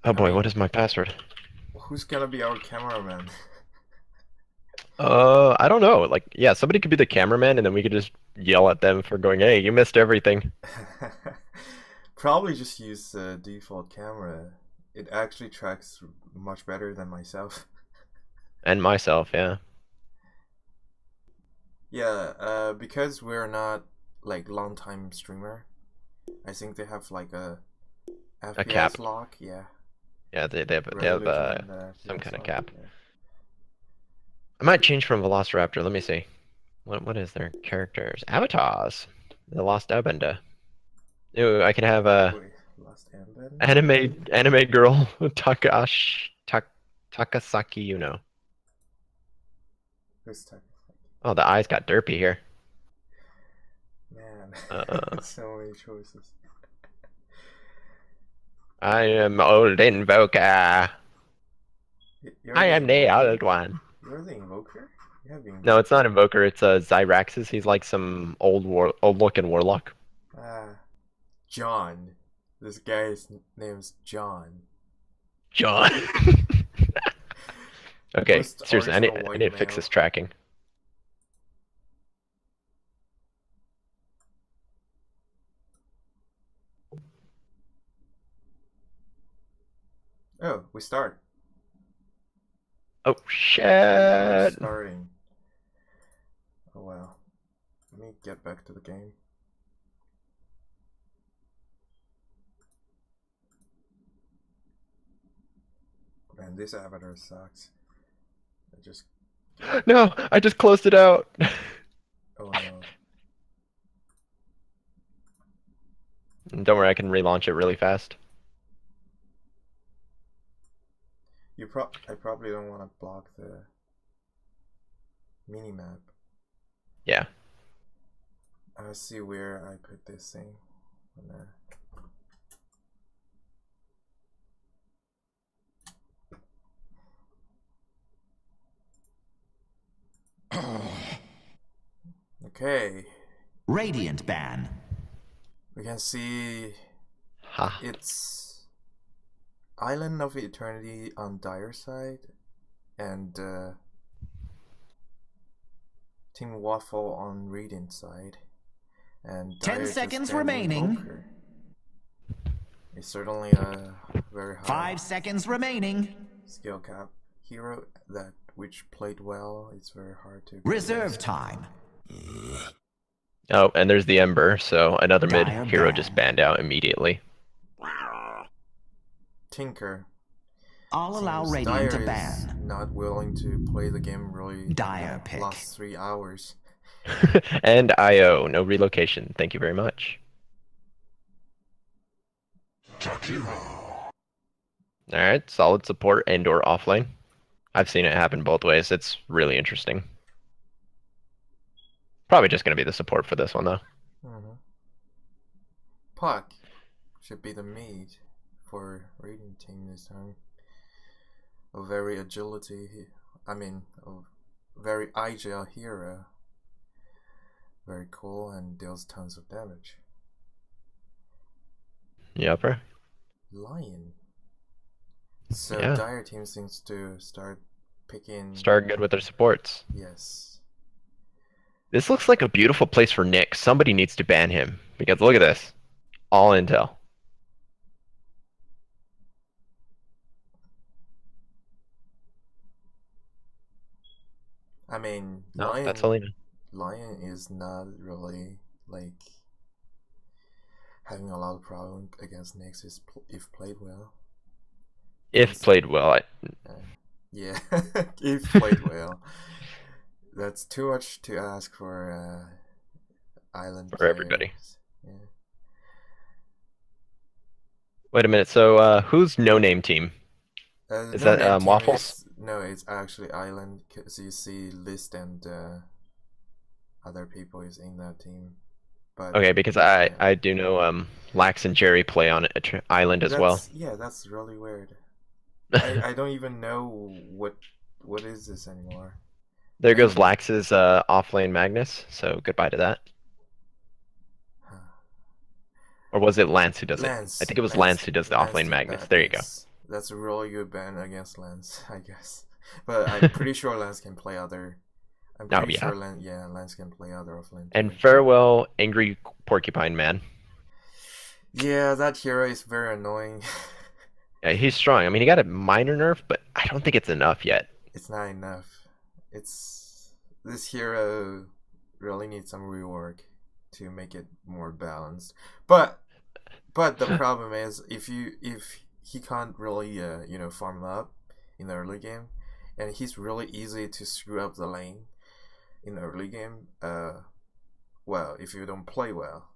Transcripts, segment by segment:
Oh I boy, what mean, is my password? who's gonna be our cameraman? I don't know. Like, yeah, somebody could be the cameraman, and then we could just yell at them for going, "Hey, you missed everything." Probably just use the default camera. It actually tracks much better than myself. And myself, yeah. Yeah, because we're not like long time streamer, I think they have like a A cap. FPS lock. Yeah, Yeah, they we're have looking at the some FPS kind of lock. cap. Yeah. I might change from Velociraptor. Let me see. What is their characters? Avatars. The Lost Airbender. Ooh, I could have a Wait, last embed? anime girl Takasaki Yuno. Who's tech? Oh, the eyes got derpy here. Man, Uh, so many choices. I am old invoker. You're I the am the invoker? old one. You're the invoker? You have the No, it's not invoker? Invoker. It's Zyraxis. He's like some old looking warlock. Ah, John. This guy's name's John. John. Okay, Most seriously, original I white need to fix this male. tracking. Oh, we start. Oh We're shit! starting. Oh well. Let me get back to the game. Man, this avatar sucks. I just get. No, I just closed it out. Oh no. Don't worry, I can relaunch it really fast. I probably don't want to block the minimap. Yeah. Let's see where I put this thing. Okay. Radiant ban. We can see Ha. it's Island of Eternity on Dire side and Team Waffle on Radiant side. And 10 Dire just seconds banned remaining. Invoker. It's certainly a very high 5 seconds remaining. skill cap hero that which played well. It's very hard to go Reserve against. time. Oh, and there's the Ember, so another mid Dire hero just ban. banned out immediately. Tinker. I'll allow Seems Radiant to Dire is ban. not willing to play the game really in Dire the pick. last 3 hours. And IO, no relocation. Thank you very much. Alright, solid support and/or offlane. I've seen it happen both ways. It's really interesting. Probably just going to be the support for this one, though. Mm-hmm. Puck should be the mid for Radiant team this time. A very a very agile hero. Very cool and deals tons of damage. Yupper. Lion. So Yeah. Dire team seems to start picking. Start good with their supports. Yes. This looks like a beautiful place for Nick. Somebody needs to ban him. Because look at this. All intel. I mean, No, that's Helena. Lion is not really like having a lot of problem against Nyx if played well. If played well. Yeah, if played well. That's too much to ask for island For everybody. players. Yeah. Wait a minute. So, who's no name team? Is No that name team Waffles? is no, it's actually island because you see list and other people is in that team. But Okay, because yeah, I do know Lax and Jerry play on Island as well. that's really weird. I don't even know what is this anymore. There goes Anyway, Lax's offlane Magnus. So goodbye to that. Or was it Lance who does it? I think it was Lance who does the offlane Lance did Magnus. that. There you go. Yes, that's a really good ban against Lance, I guess. But I'm pretty sure Lance can play other. I'm Oh pretty yeah. sure Lance can play other offlane And too. farewell, angry porcupine man. Yeah, that hero is very annoying. Yeah, he's strong. I mean, he got a minor nerf, but I don't think it's enough yet. It's not enough. It's this hero really needs some rework to make it more balanced. But the problem is if he can't really farm up in the early game, and he's really easy to screw up the lane in the early game. Well, if you don't play well,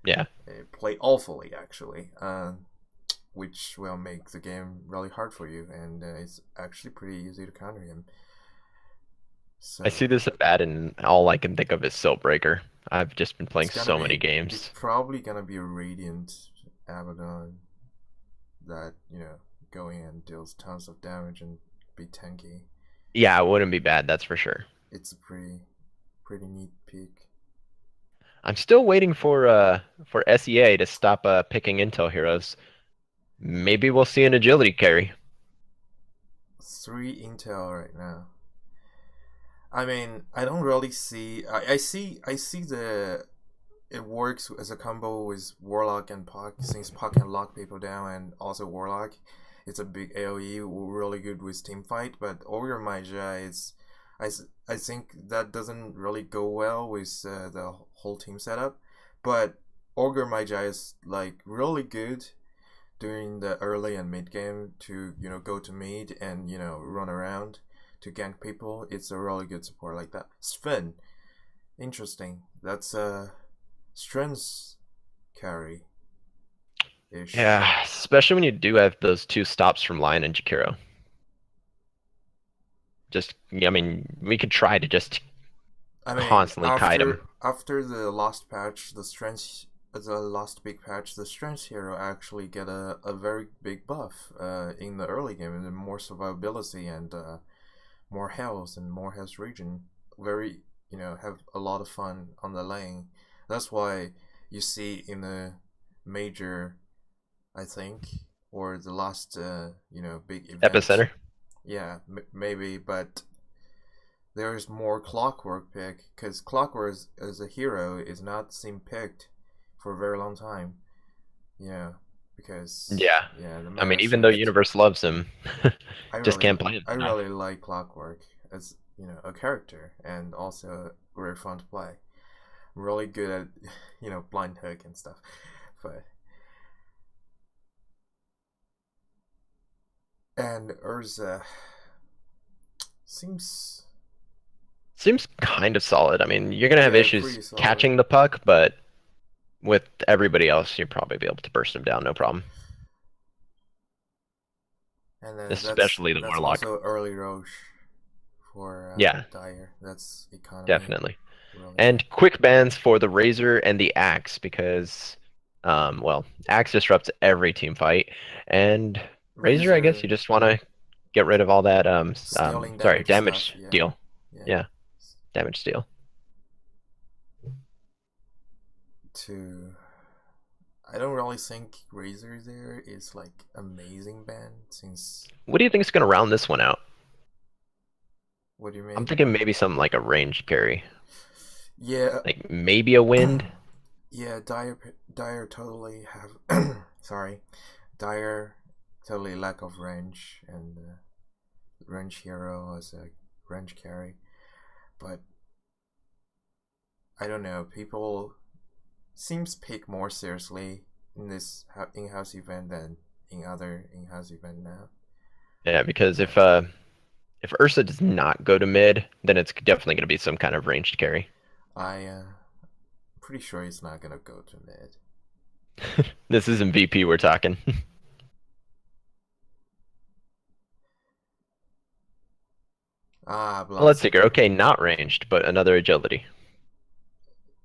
Yeah. play awfully actually, which will make the game really hard for you, and it's actually pretty easy to counter him. So I see this bad, and all I can think of is Siltbreaker. I've just been playing so many it's games. probably gonna be a Radiant Abaddon that go in and deals tons of damage and be tanky. Yeah, it wouldn't be bad, that's for sure. It's a pretty neat pick. I'm still waiting for SEA to stop picking intel heroes. Maybe we'll see an agility carry. 3 intel right now. I mean, I don't really see. I see the it works as a combo with Warlock and Puck, since Puck can lock people down, and also Warlock. It's a big AoE, really good with team fight. But Ogre Magi is, I think that doesn't really go well with the whole team setup. But Ogre Magi is like really good during the early and mid game to go to mid and run around to gank people. It's a really good support like that. Sven, interesting. That's a strength carry ish. Yeah, especially when you do have those 2 stops from Lion and Jakiro. I mean, we could try to just constantly kite him. After the last patch, the last big patch, the strength hero actually get a very big buff in the early game, and more survivability and more health and more health regen. Very have a lot of fun on the lane. That's why you see in the major, I think, or the last big event. Epicenter. Yeah, maybe, but there's more Clockwork pick, because Clockwork as a hero is not seen picked for a very long time. Because Yeah. the I mean, meta even though shift. Universe loves him, just can't play him. I really like Clockwork as a character, and also very fun to play. I'm really good at blind hook and stuff, but and Urza seems kind of solid. I mean, you're gonna have pretty issues solid. catching the puck, but with everybody else, you'll probably be able to burst him down, no problem. And then Especially the that's Warlock. also early Roche for Yeah. Dire. That's economy. Definitely. Really. And quick bans for the Razor and the Axe, because, well, Axe disrupts every team fight, and Razor, I guess you just want to get rid of all that, sorry, damage stuff, steal. Yeah, damage steal. I don't really think Razor there is like amazing ban, since. What do you think is going to round this one out? What do you mean? I'm thinking maybe something like a range carry. Yeah. Like maybe a wind. Yeah, Dire totally have. Sorry, Dire totally lack of range, and range hero as a range carry, but I don't know. People seems pick more seriously in this in-house event than in other in-house event now. Yeah, because if Ursa does not go to mid, then it's definitely going to be some kind of ranged carry. Pretty sure he's not gonna go to mid. This isn't VP we're talking. Well, let's see here. Okay, not ranged, but another agility.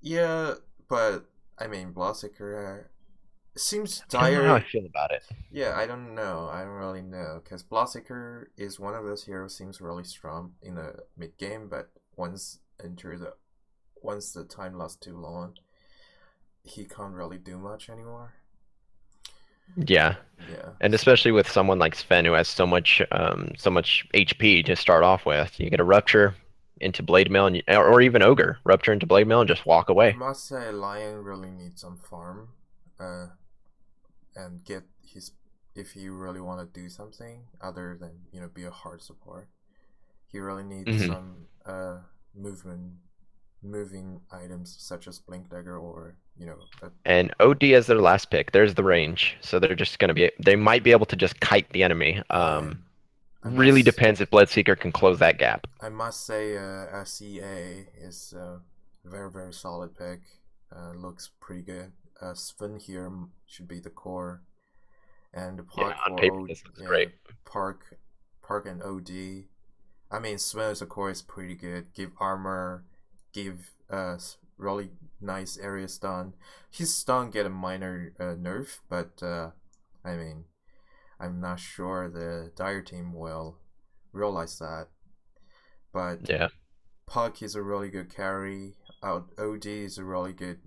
Yeah, but I mean, Bloodseeker seems I don't know Dire. how I feel about it. Yeah, I don't know. I don't really know, because Bloodseeker is one of those heroes seems really strong in the mid game, but once the time lasts too long, he can't really do much anymore. Yeah, Yeah. And especially with someone like Sven who has so much HP to start off with, you get a rupture into blade mail, and or even ogre rupture into blade mail and just walk I away. must say, Lion really needs some farm, and get his if he really want to do something other than be a hard support. He really needs Hmm. some moving items such as blink dagger or a, And OD as their last pick. There's the range, so they're just gonna be. They might be able to just kite the enemy. I Really must depends if Bloodseeker can close that gap. I must say SEA is a very very solid pick. Looks pretty good. Sven here should be the core, and the Yeah, Park on for paper this looks great. Park and OD. I mean, Sven as a core is pretty good. Give armor, give really nice area stun. His stun get a minor nerf, but I mean, I'm not sure the Dire team will realize that. But Yeah. Puck is a really good carry. OD is a really good,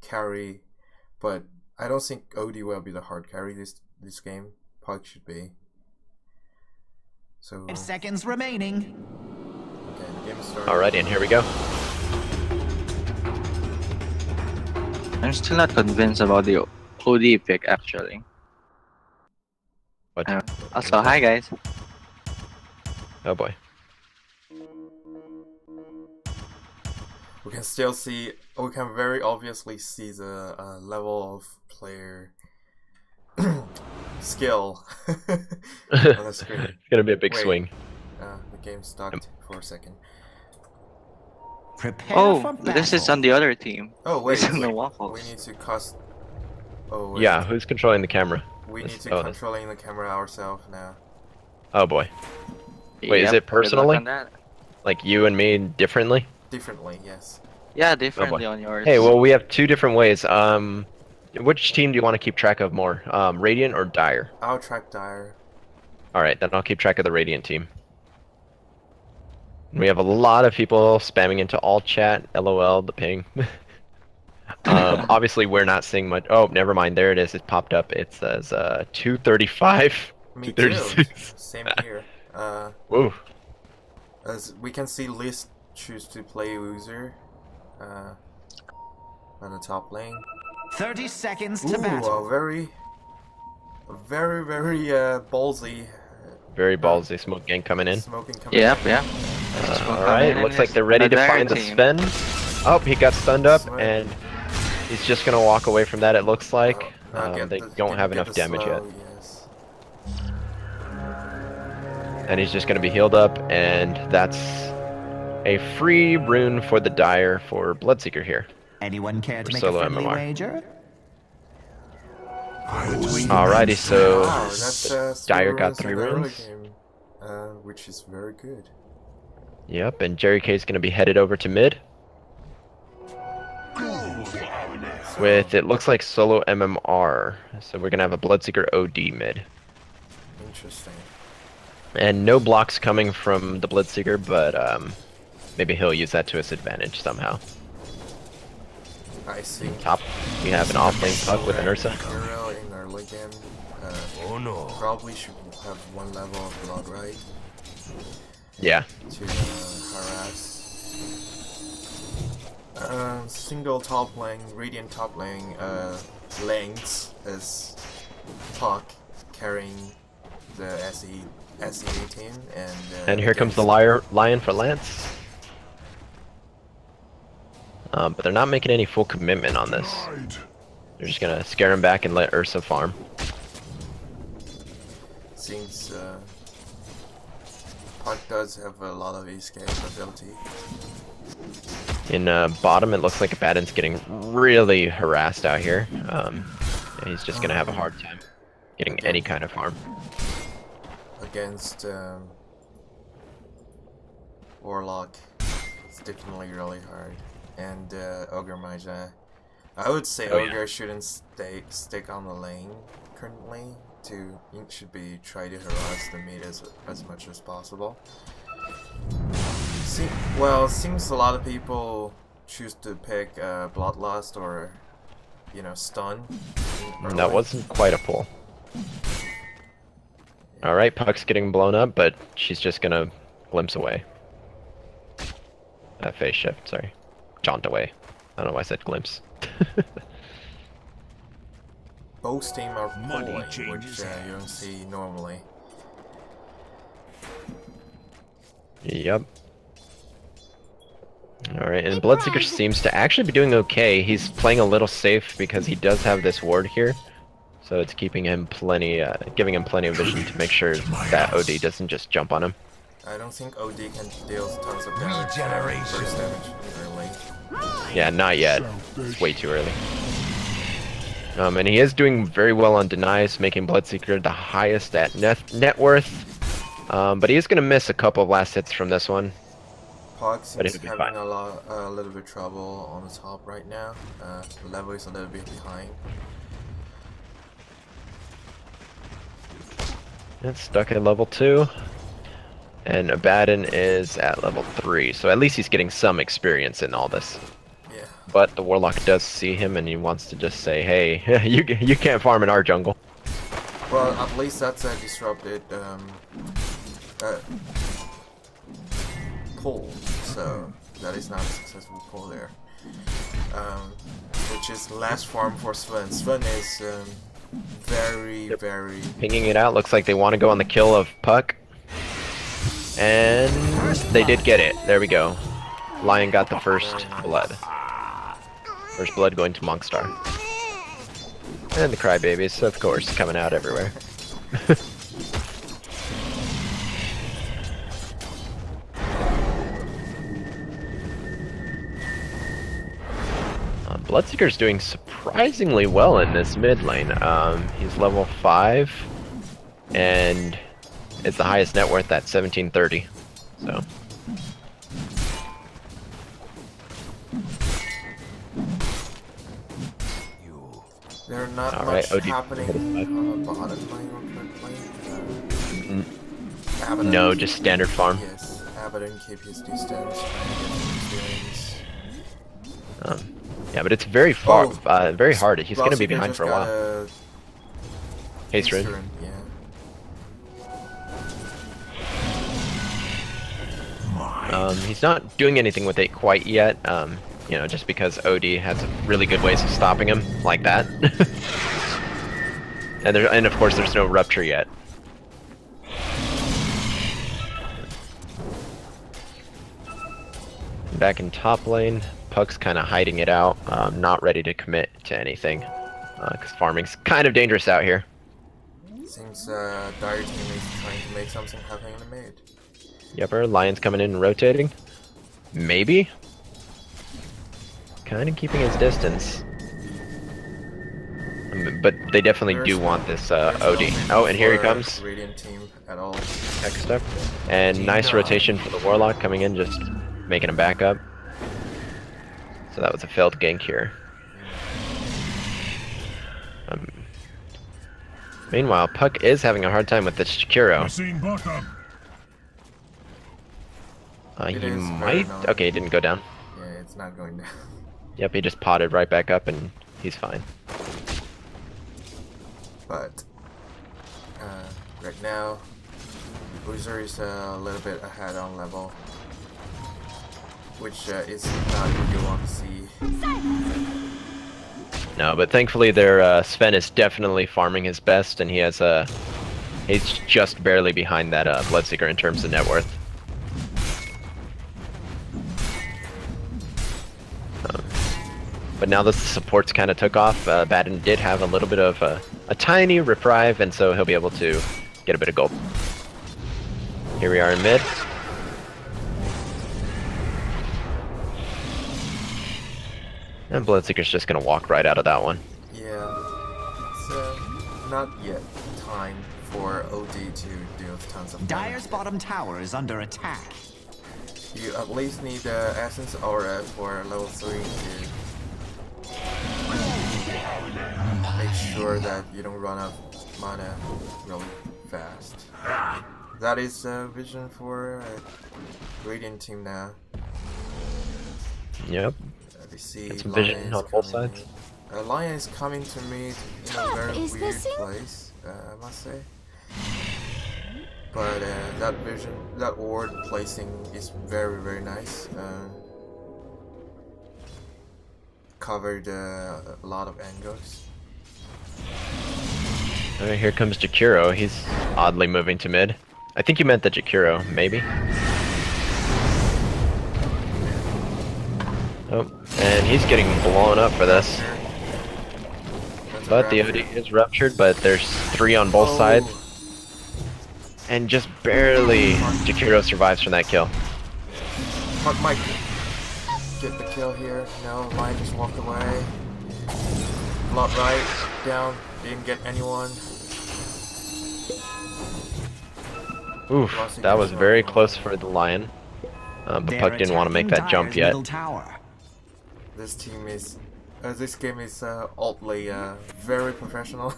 carry. But I don't think OD will be the hard carry this game. Puck should be. So 5 seconds remaining. okay, the game started. Alrighty, and here we go. I'm still not convinced about the OD pick actually. What? Also, hi guys. Oh boy. We can still see. We can very obviously see the level of player skill on the screen. It's gonna be a big Wait. swing. The game stopped for a second. Prepare for Oh, battle. this is on the other team. Oh wait, This is the we Waffles. need to cost. Oh wait. Yeah, who's controlling the camera? We This- need to oh, this- controlling the camera ourselves now. Oh boy. Wait, is Yep, it good luck personally? on that. Like you and me differently? Differently, yes. Yeah, differently on yours. Hey, well, we have two different ways. Which team do you want to keep track of more? Radiant or Dire? I'll track Dire. Alright, then I'll keep track of the Radiant team. We have a lot of people spamming into all chat. LOL, the ping. Obviously, we're not seeing much. Oh, never mind. There it is. It popped up. It says 235. Me too. 236. Same here. Woo. As we can see, List choose to play user. On the top lane. 30 seconds to Ooh, battle. very ballsy. Very ballsy smoke gang coming in. Smoking coming. Yep, yeah. Alright, looks like they're ready to find the Sven. Oh, he got stunned up, Sven. and he's just gonna walk away from that, it looks like. They don't have get enough the damage yet. slow, yes. And he's just gonna be healed up, and that's a free rune for the Dire for Bloodseeker here. Anyone care to For make a solo friendly MMR. wager? Alrighty, so Wow, that's Dire got in 3 the early runes. game, which is very good. Yep, and Jerry K's gonna be headed over to mid. With, it looks like solo MMR. So we're gonna have a Bloodseeker OD mid. Interesting. And no blocks coming from the Bloodseeker, but maybe he'll use that to his advantage somehow. I think Top, we have an offlane puck with an Ursa. Hero in early game probably should have one level of blood, right? Yeah. To harass. Single top lane, Radiant top lane, lanes is Puck carrying the SE team, And here comes the Lion for Lance. But they're not making any full commitment on this. They're just gonna scare him back and let Ursa farm. Since Puck does have a lot of escape ability. In bottom, it looks like Abaddon's getting really harassed out here. He's just gonna have a hard time getting any kind of farm. Against Warlock, it's definitely really hard. And Ogre Maja, I would say Oh, yeah. Ogre shouldn't stick on the lane currently. It should be try to harass the mid as much as possible. Well, seems a lot of people choose to pick Bloodlust or stun. That wasn't quite a pull. Alright, Puck's getting blown up, but she's just gonna glimpse away. Phase shift, sorry. Jaunt away. I don't know why I said glimpse. Both team are Money pulling, which changes you don't see normally. Yep. Alright, and Bloodseeker seems to actually be doing okay. He's playing a little safe because he does have this ward here. So it's keeping him plenty, giving him plenty of vision to make sure that OD doesn't just jump on him. I don't think OD can deal tons of damage. Burst damage early. Yeah, not yet. It's way too early. And he is doing very well on denies, making Bloodseeker the highest at net worth. But he is going to miss a couple of last hits from this one. Puck But seems it'll be having fine. a little bit trouble on the top right now. The level is a little bit behind. It's stuck at level 2. And Abaddon is at level 3. So at least he's getting some experience in all this. Yeah. But the Warlock does see him and he wants to just say, hey, you can't farm in our jungle. Well, at least that's a disrupted pull, so that is not a successful pull there. Which is last farm for Sven. Sven is very Pinging it out, looks like they want to go on the kill of Puck. And they did get it. There we go. Lion got the first blood. First blood going to Monkstar. And the crybabies, of course, coming out everywhere. Bloodseeker's doing surprisingly well in this mid lane. He's level 5, and it's the highest net worth at 1730. So. There are not Alright, much OD. happening on the bottom lane or front lane. Abaddon, No, just standard farm. yes, Abaddon keep his distance, trying to get experience. Yeah, but it's very far, Oh, very hard. He's going to be Bloodseeker behind just for a got while. Haste Haste rune. rune, yeah. He's not doing anything with it quite yet. You know, just because OD has really good ways of stopping him like that. and of course there's no rupture yet. Back in top lane, Puck's kind of hiding it out, not ready to commit to anything, because farming's kind of dangerous out here. Seems Dire team is trying to make something happen in the mid. Yepper, Lion's coming in and rotating. Maybe? Kind of keeping his distance. But they definitely do want this OD. Oh, and here he comes. Radiant team at all. Next up. And nice rotation for the Warlock coming in, just making him back up. So that was a failed gank here. Meanwhile, Puck is having a hard time with this Shakiro. He It is might... very Okay, he didn't go down. Yeah, it's not going down. Yep, he just potted right back up and he's fine. But right now, Boozer is a little bit ahead on level, which is not what you want to see. No, but thankfully their Sven is definitely farming his best, and he has he's just barely behind that Bloodseeker in terms of net worth. But now the supports kind of took off. Baden did have a little bit of a tiny reprieve, and so he'll be able to get a bit of gold. Here we are in mid. And Bloodseeker's just gonna walk right out of that one. Yeah, it's not yet time for OD to deal tons of damage. Dire's bottom tower is under attack. You at least need the Essence Aura for level 3 to make sure that you don't run out of mana really fast. That is vision for Radiant team now. Yep. They see Get some Lion vision is on both coming sides. in. Lion is coming to me in a very weird place. I must say. But that vision, that ward placing is very, very nice. Covered a lot of angles. Alright, here comes Jakiro. He's oddly moving to mid. I think you meant the Jakiro, maybe? Oh, and he's getting blown up for this. But the OD is ruptured, but there's 3 on both sides. And just barely Jakiro survives from that kill. But Mike get the kill here. No, Lion just walked away. Blood right, down, didn't get anyone. Oof, that was very close for the Lion. But Puck didn't want to make that jump yet. This team is, this game is oddly very professional.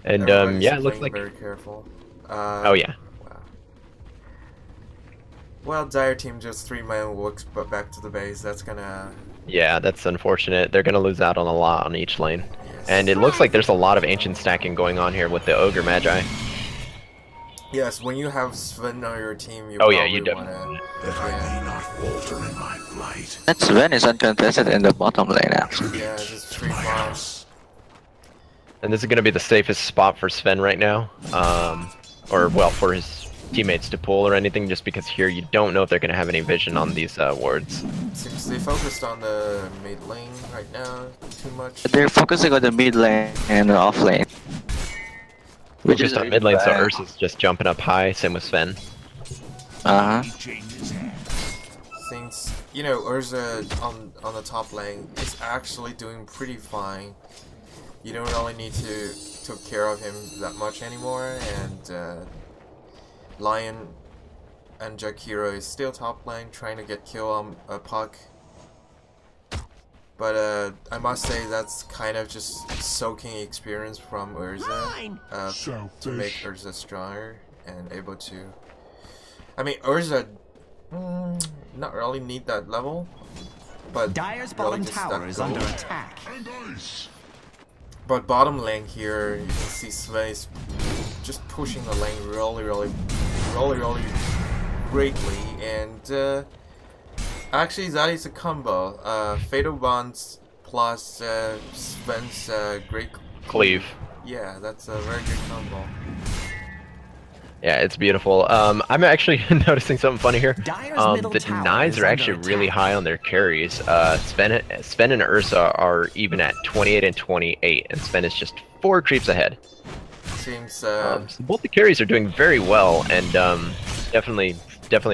And yeah, it looks like very careful. oh yeah. Wow. Well, Dire team just 3-man walks, but back to the base. That's gonna. Yeah, that's unfortunate. They're gonna lose out on a lot on each lane. Yes. And it looks like there's a lot of ancient stacking going on here with the Ogre Magi. Yes, when you have Sven on your team, you Oh probably yeah, you wanna. definitely. That Sven is uncontested in the bottom lane actually. Yeah, just 3 farms. And this is gonna be the safest spot for Sven right now. Or well, for his teammates to pull or anything, just because here you don't know if they're gonna have any vision on these wards. Seems they focused on the mid lane right now too much. They're focusing on the mid lane and the off lane. Which is Just on really mid lane, so bad. Ursa's just jumping up high, same with Sven. Since you know Urza on the top lane is actually doing pretty fine. You don't really need to take care of him that much anymore, and Lion and Jakiro is still top lane trying to get kill on a Puck. But I must say that's kind of just soaking experience from Urza to make Urza stronger and able to. I mean, Urza not really need that level, but Dire's really bottom just tower that is goal. under attack. But bottom lane here, you can see Sven is just pushing the lane really greatly, and actually that is a combo. Fatal Bonds plus Sven's great Cleave. Yeah, that's a very good combo. Yeah, it's beautiful. I'm actually noticing something funny here. Dire's middle The tower denies is are under actually really attack. high on their carries. Sven and Ursa are even at 28 and 28, and Sven is just 4 creeps ahead. Seems So both the carries are doing very well, and definitely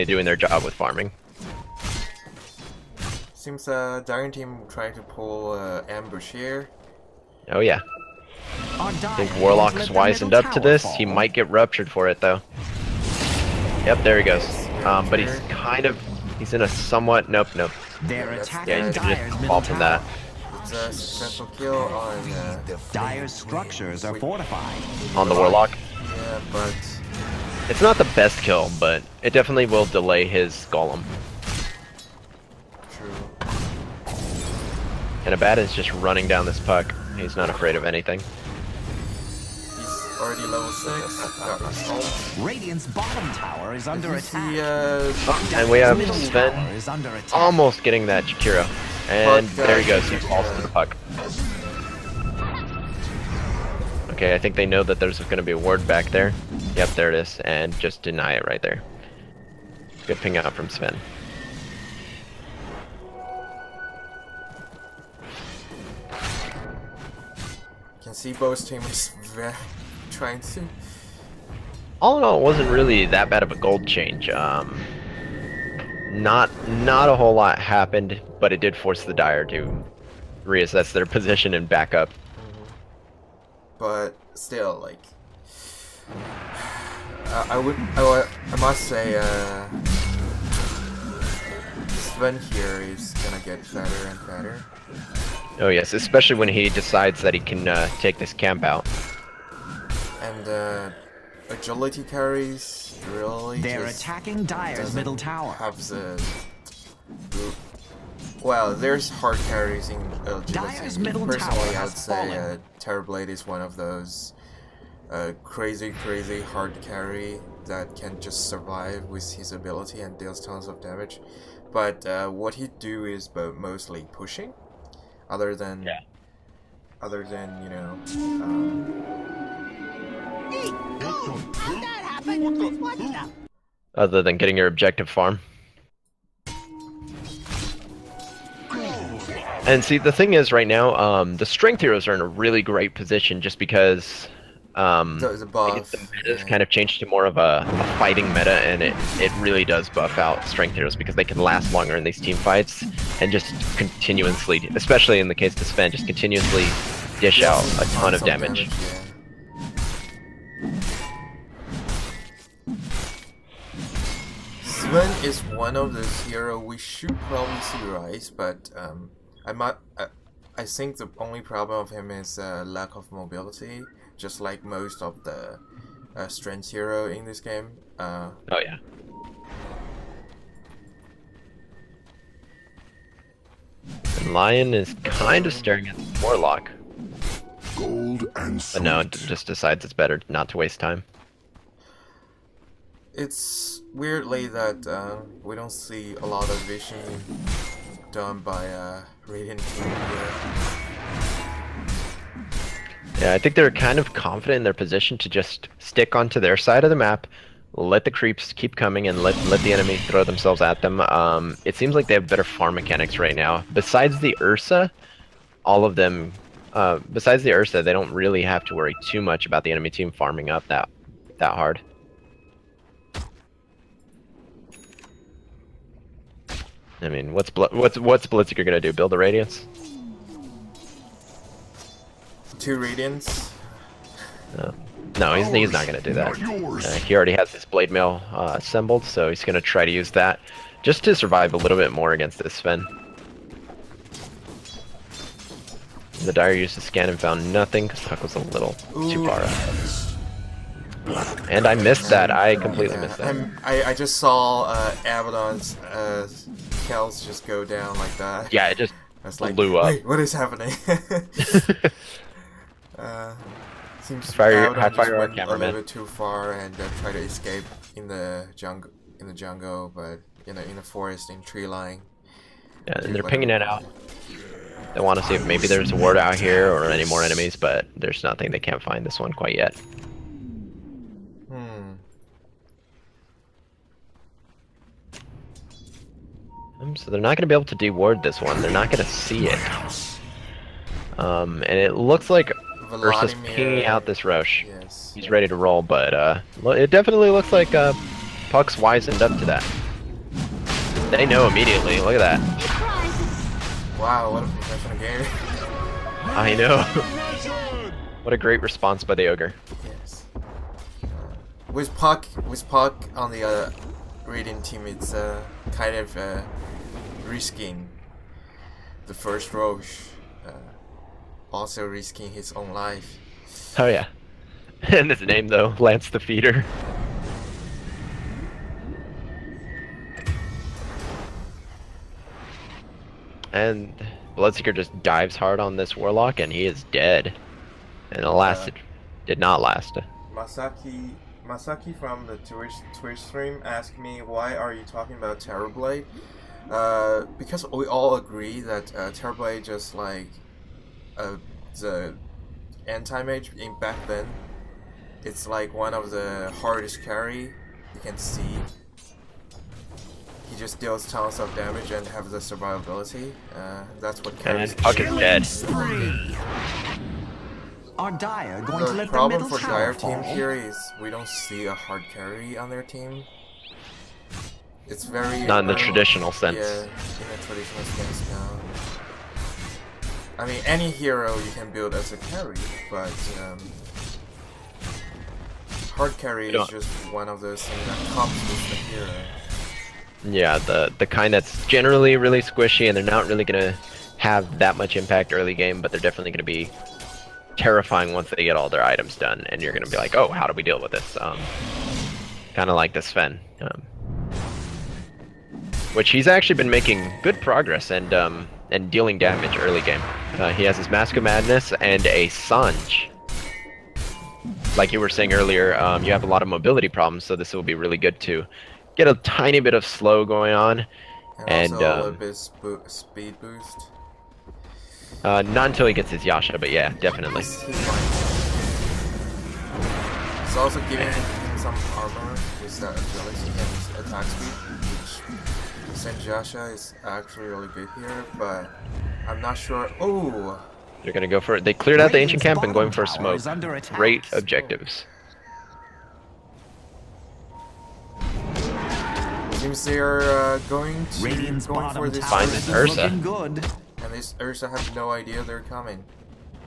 doing their job with farming. seems Dire team trying to pull ambush here. Oh yeah. Our I Dire think has Warlock's let the wisened middle up to tower this. fall. He might get ruptured for it though. Yep, there he goes. But he's he's in a somewhat nope. They're That's- attacking Yeah, he's gonna Dire's just middle fall from tower. that. It's a successful kill on Dire's structures are fortified. On the Warlock. yeah, but It's not the best kill, but it definitely will delay his Golem. true. And Abad is just running down this Puck. He's not afraid of anything. He's already level 6. Got his ult. Radiant's bottom tower is under You see, attack. And we have Dire's middle Sven tower is under attack. almost getting that Jakiro. And Puck, there he goes, he yeah. falls to the Puck. Okay, I think they know that there's going to be a ward back there. Yep, there it is. And just deny it right there. Good ping out from Sven. you can see both teams very trying to. All in all, it wasn't really that bad of a gold change. Not a whole lot happened, but it did force the Dire to reassess their position and back up. But still, like, I must say, Sven here is gonna get better and better. Oh yes, especially when he decides that he can take this camp out. And agility carries really They're just attacking Dire's doesn't middle tower. have the Well, there's hard carries in Dire's agility. middle Personally, tower I has would say fallen. Terrorblade is one of those crazy hard carry that can just survive with his ability and deals tons of damage. But what he do is mostly pushing, other than you know. Other than getting your objective farm. And see, the thing is, right now, the strength heroes are in a really great position just because The I buff, guess the meta's yeah. kind of changed to more of a fighting meta, and it really does buff out strength heroes because they can last longer in these team fights and just continuously, especially in the case of Sven, just continuously dish out a ton of damage. Yeah. Sven is one of those heroes we should probably see rise, but I think the only problem of him is lack of mobility, just like most of the strength hero in this game. Oh yeah. And Lion is kind of staring at the Warlock. Gold and But no, it sweet. just decides it's better not to waste time. It's weirdly that we don't see a lot of vision done by Radiant team here. Yeah, I think they're kind of confident in their position to just stick onto their side of the map, let the creeps keep coming, and let the enemy throw themselves at them. It seems like they have better farm mechanics right now. Besides the Ursa, all of them, besides the Ursa, they don't really have to worry too much about the enemy team farming up that hard. I mean, what's Blitziker gonna do? Build a radiance? 2 Radiants. No, he's not gonna do that. Yours. He already has his blade mail assembled, so he's gonna try to use that just to survive a little bit more against this Sven. The Dire used to scan and found nothing because Puck was a little too far out. And I missed that. I completely missed that. I just saw Abaddon's kills just go down like that. Yeah, it just I was like, blew up. wait, what is happening? Seems Fire- Abaddon high just fire went a cameraman. little bit too far and tried to escape in the jungle, but in the forest in tree line. Yeah, and they're pinging it out. They want to see if maybe there's a ward out here or any more enemies, but there's nothing. They can't find this one quite yet. So they're not going to be able to de-ward this one. They're not going to see it. And it looks like Ursa's pinging out this Roche. Yes. He's ready to roll, but it definitely looks like Puck's wisened up to that. They know immediately. Look at that. Wow, what a professional game. I know. What a great response by the Ogre. Yes. With Puck on the Radiant team, it's kind of risking the first Roche, also risking his own life. Oh yeah. And his name though, Lance the Feeder. And Bloodseeker just dives hard on this Warlock and he is dead. And it lasted. Did not last. Masaki from the Twitch stream asked me, why are you talking about Terrorblade? Because we all agree that Terrorblade, just like the anti-mage in back then, it's like one of the hardest carry you can see. He just deals tons of damage and have the survivability. That's what carries. And Puck is dead. Are Dire going to The let their problem middle for tower Dire team fall? here is we don't see a hard carry on their team. It's very Not in the traditional sense. Yeah, in the traditional sense now. I mean, any hero you can build as a carry, but hard carry is just one of those things that comes with the hero. Yeah, the kind that's generally really squishy and they're not really gonna have that much impact early game, but they're definitely gonna be terrifying once they get all their items done, and you're gonna be like, oh, how do we deal with this? Kind of like this Sven. which he's actually been making good progress and dealing damage early game. He has his Mask of Madness and a Sanj. Like you were saying earlier, you have a lot of mobility problems, so this will be really good to get a tiny bit of slow going on. And also a little bit speed boost. Not until he gets his Yasha, but yeah, definitely. It's also giving him some armor with that agility and his attack speed, which since Yasha is actually really good here, but I'm not sure. Oh! They're gonna go for it. They cleared out the ancient camp and going for a smoke. Great objectives. Seems they're going for this. Find this Ursa. And this Ursa have no idea they're coming.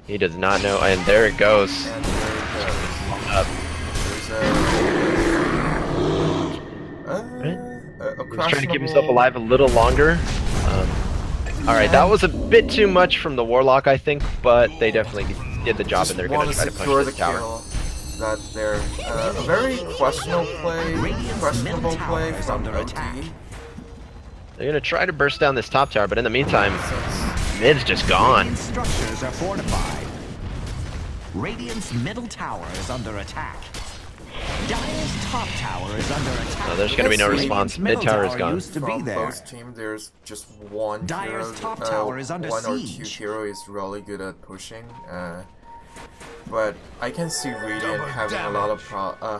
He does not know, and there it goes. And there it goes. Up. He's trying to keep himself alive a little longer. Alright, that was a bit too much from the Warlock, I think, but they definitely did the job, and they're going to try to push this tower. That they're a very questionable play from OT. They're going to try to burst down this top tower, but in the meantime, mid's just gone. Structures are fortified. Radiant's middle tower is under attack. Dire's top tower is under attack. So there's going to be no response. Mid tower is gone. From both teams, there's just one hero. Dire's top tower is under one or two siege. hero is really good at pushing. But I can see Radiant having a lot of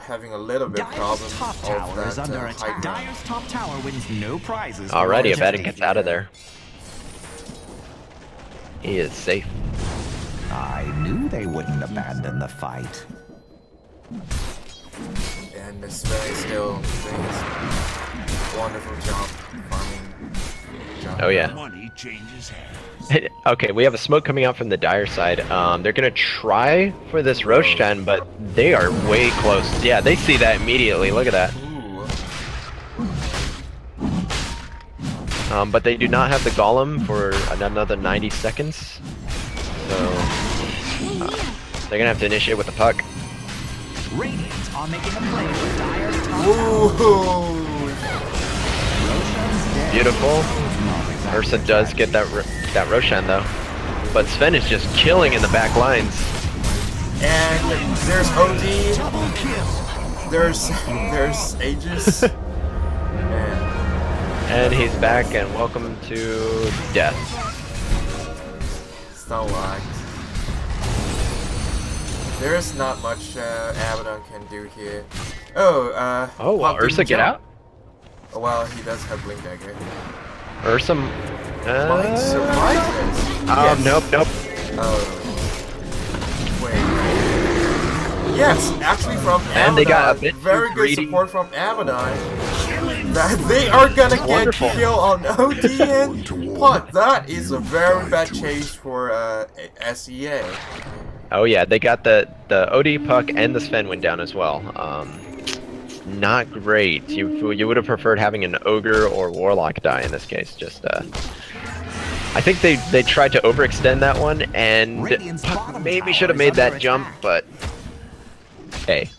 having a little bit problem top of tower is that under high attack. ground. Dire's top tower wins no prizes. Alrighty, for Abaddon gets out of there. He is safe. I knew they wouldn't abandon the fight. And Sven is still doing his wonderful job farming. Oh yeah. money changes hands. Okay, we have a smoke coming out from the Dire side. They're gonna try for this Roshan, but they are way close. Yeah, they see that immediately. Look at that. Ooh. But they do not have the Golem for another 90 seconds. So they're gonna have to initiate with the puck. Radiant are making a play for Dire's top Ooh. Beautiful. Ursa does get that Roshan though, but Sven is just killing in the back lines. And there's OD. There's Aegis. And he's back, and welcome to death. So locked. There's not much Abaddon can do here. Oh, Oh, well, Pop Ursa didn't get jump. out? Oh, well, he does have Blink Dagger. Ursa. Might survive this. Yes. Nope. Oh. Wait. Yes, actually from Abaddon. And they got a bit very too good greedy. support from Abaddon. That they are gonna get Wonderful. kill on OD and Puck. That is a very bad chase for SEA. Oh yeah, they got the OD puck and the Sven went down as well. Not great. You would have preferred having an ogre or warlock die in this case. Just I think they tried to overextend that one, and Radiant's Puck bottom maybe tower should have is made that under jump, attack. but hey.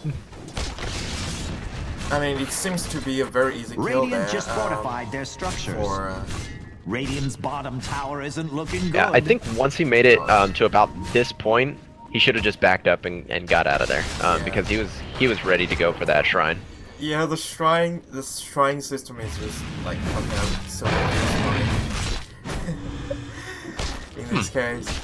I mean, it seems to be a very easy kill there. Radiant just fortified their structures. For Radiant's bottom tower isn't looking good. Yeah, I think once he made it to about this point, he should have just backed up and got out of there because he was ready to go for that shrine. yeah, the shrine system is just like coming out so fine. In this case,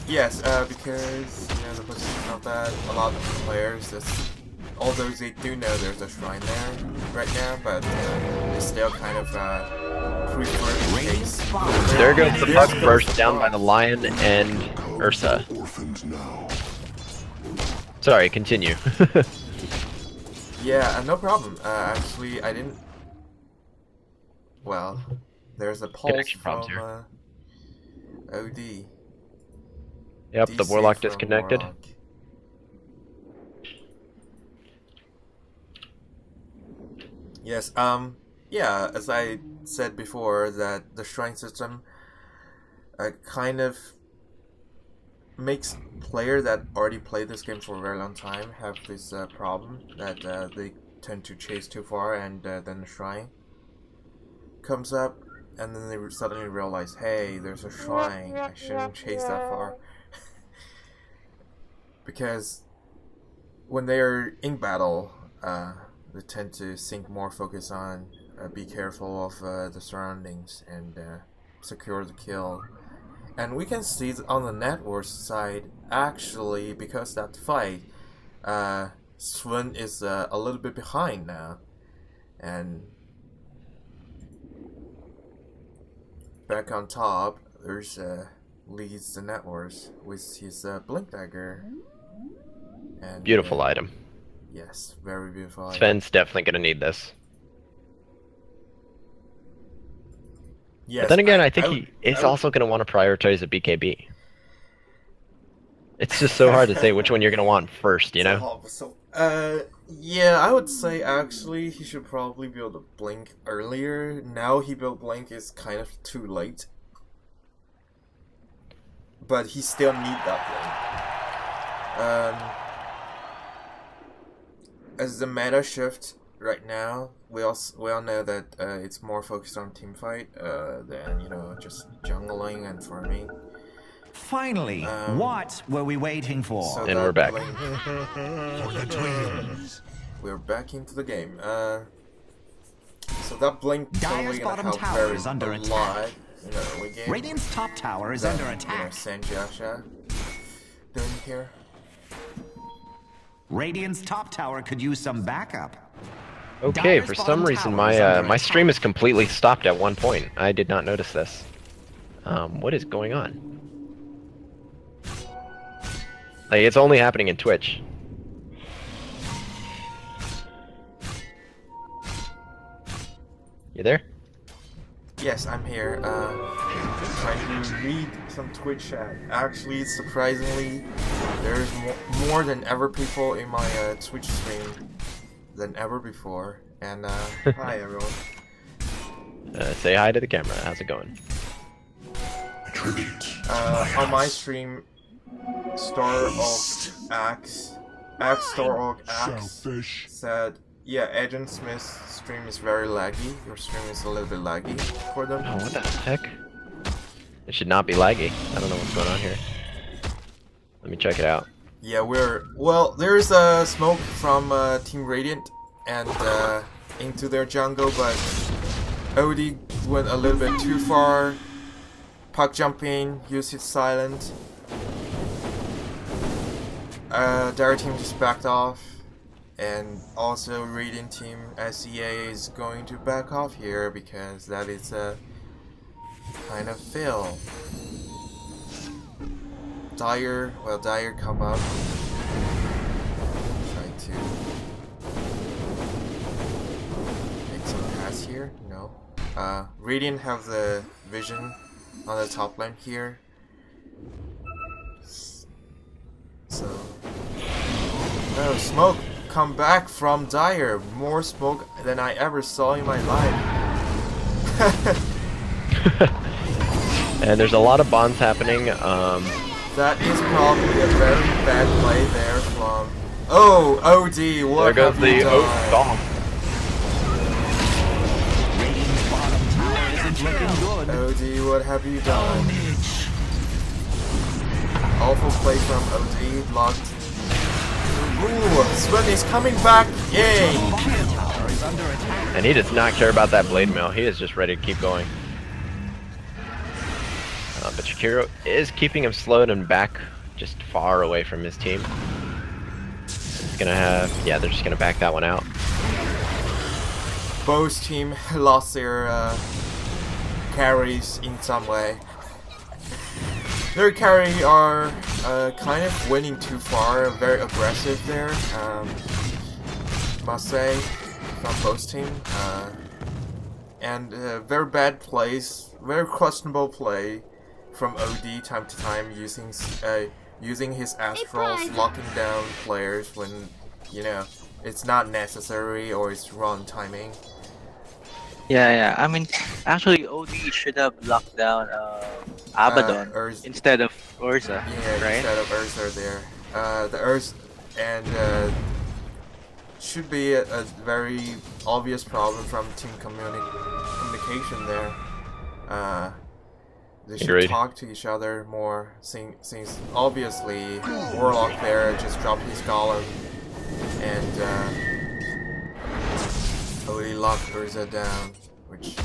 yes, because the position of that, a lot of players just. Although they do know there's a shrine there right now, but they still kind of prefer the case. There goes the puck burst down by the lion and Ursa. Orphans now. Sorry, continue. Yeah, no problem. Actually, I didn't. Well, there's a pulse Connection from problems OD. Yep, the DC warlock from disconnected. Warlock. Yes, yeah, as I said before, that the shrine system kind of makes player that already played this game for a very long time have this problem that they tend to chase too far and then shrine. comes up, and then they suddenly realize, hey, there's a shrine. I shouldn't chase that far. Because when they're in battle, they tend to think more focus on be careful of the surroundings and secure the kill. And we can see that on the network side, actually, because that fight, Sven is a little bit behind now. And back on top, there's leads the networks with his blink dagger. And, Beautiful item. Yes, very beautiful item. Sven's definitely gonna need this. Yes, But then again, I think he is also gonna want to prioritize a BKB. It's just so hard to say which one you're gonna want first, you know? Yeah, I would say actually he should probably build a blink earlier. Now he built blink is kind of too late. But he still need that blink. As the meta shift right now, we all know that it's more focused on teamfight than, you know, just jungling and farming. Finally, what were we waiting for? So And we're back. For the twins. We're back into the game. So that blink Dire's totally gonna bottom help tower very is under a attack. lot in the early game. Radiant's top tower is under attack. Sanjasha doing here. Radiant's top tower could use some backup. Okay, Dire's for some bottom reason tower is my under my attack. stream is completely stopped at one point. I did not notice this. What is going on? Like, it's only happening in Twitch. You there? Yes, I'm here. Trying to read some Twitch chat. Actually, surprisingly, there's more than ever people in my Twitch stream than ever before. And hi everyone. Say hi to the camera. How's it going? Tribute. On my stream, Star Oak Axe Star Oak Axe Shellfish. said, yeah, Agent Smith's stream is very laggy. Your stream is a little bit laggy for them. Oh, what the heck? It should not be laggy. I don't know what's going on here. Let me check it out. Yeah, well, there's a smoke from Team Radiant and into their jungle, but OD went a little bit too far. Puck jumping, used his silent. Dire team just backed off, and also Radiant team SEA is going to back off here because that is a kind of fail. Dire come up. Try to make some pass here. No. Radiant have the vision on the top lane here. So, no smoke come back from Dire. More smoke than I ever saw in my life. And there's a lot of bonds happening. That is probably a very bad play there from. Oh, OD, what There goes have you the done? dom. Radiant's bottom tower isn't looking good. OD, what have you done? Awful play from OD, blocked. Ooh, Sven is coming back! Yay! Bottom tower is under attack. And he does not care about that blade mail. He is just ready to keep going. But Shakiro is keeping him slowed and back, just far away from his team. He's gonna have, yeah, they're just gonna back that one out. Both team lost their carries in some way. Their carry are kind of winning too far, very aggressive there, must say, from both team. And very bad plays, very questionable play from OD time to time using his astrals, locking down players when, you know, it's not necessary or it's wrong timing. Yeah. I mean, actually, OD should have locked down Abaddon instead of Urza, Yeah, right? instead of Urza there. The Urza and should be a very obvious problem from team communication there. They should Agreed. talk to each other more, since obviously Warlock there just dropped his golem and already locked Urza down, which...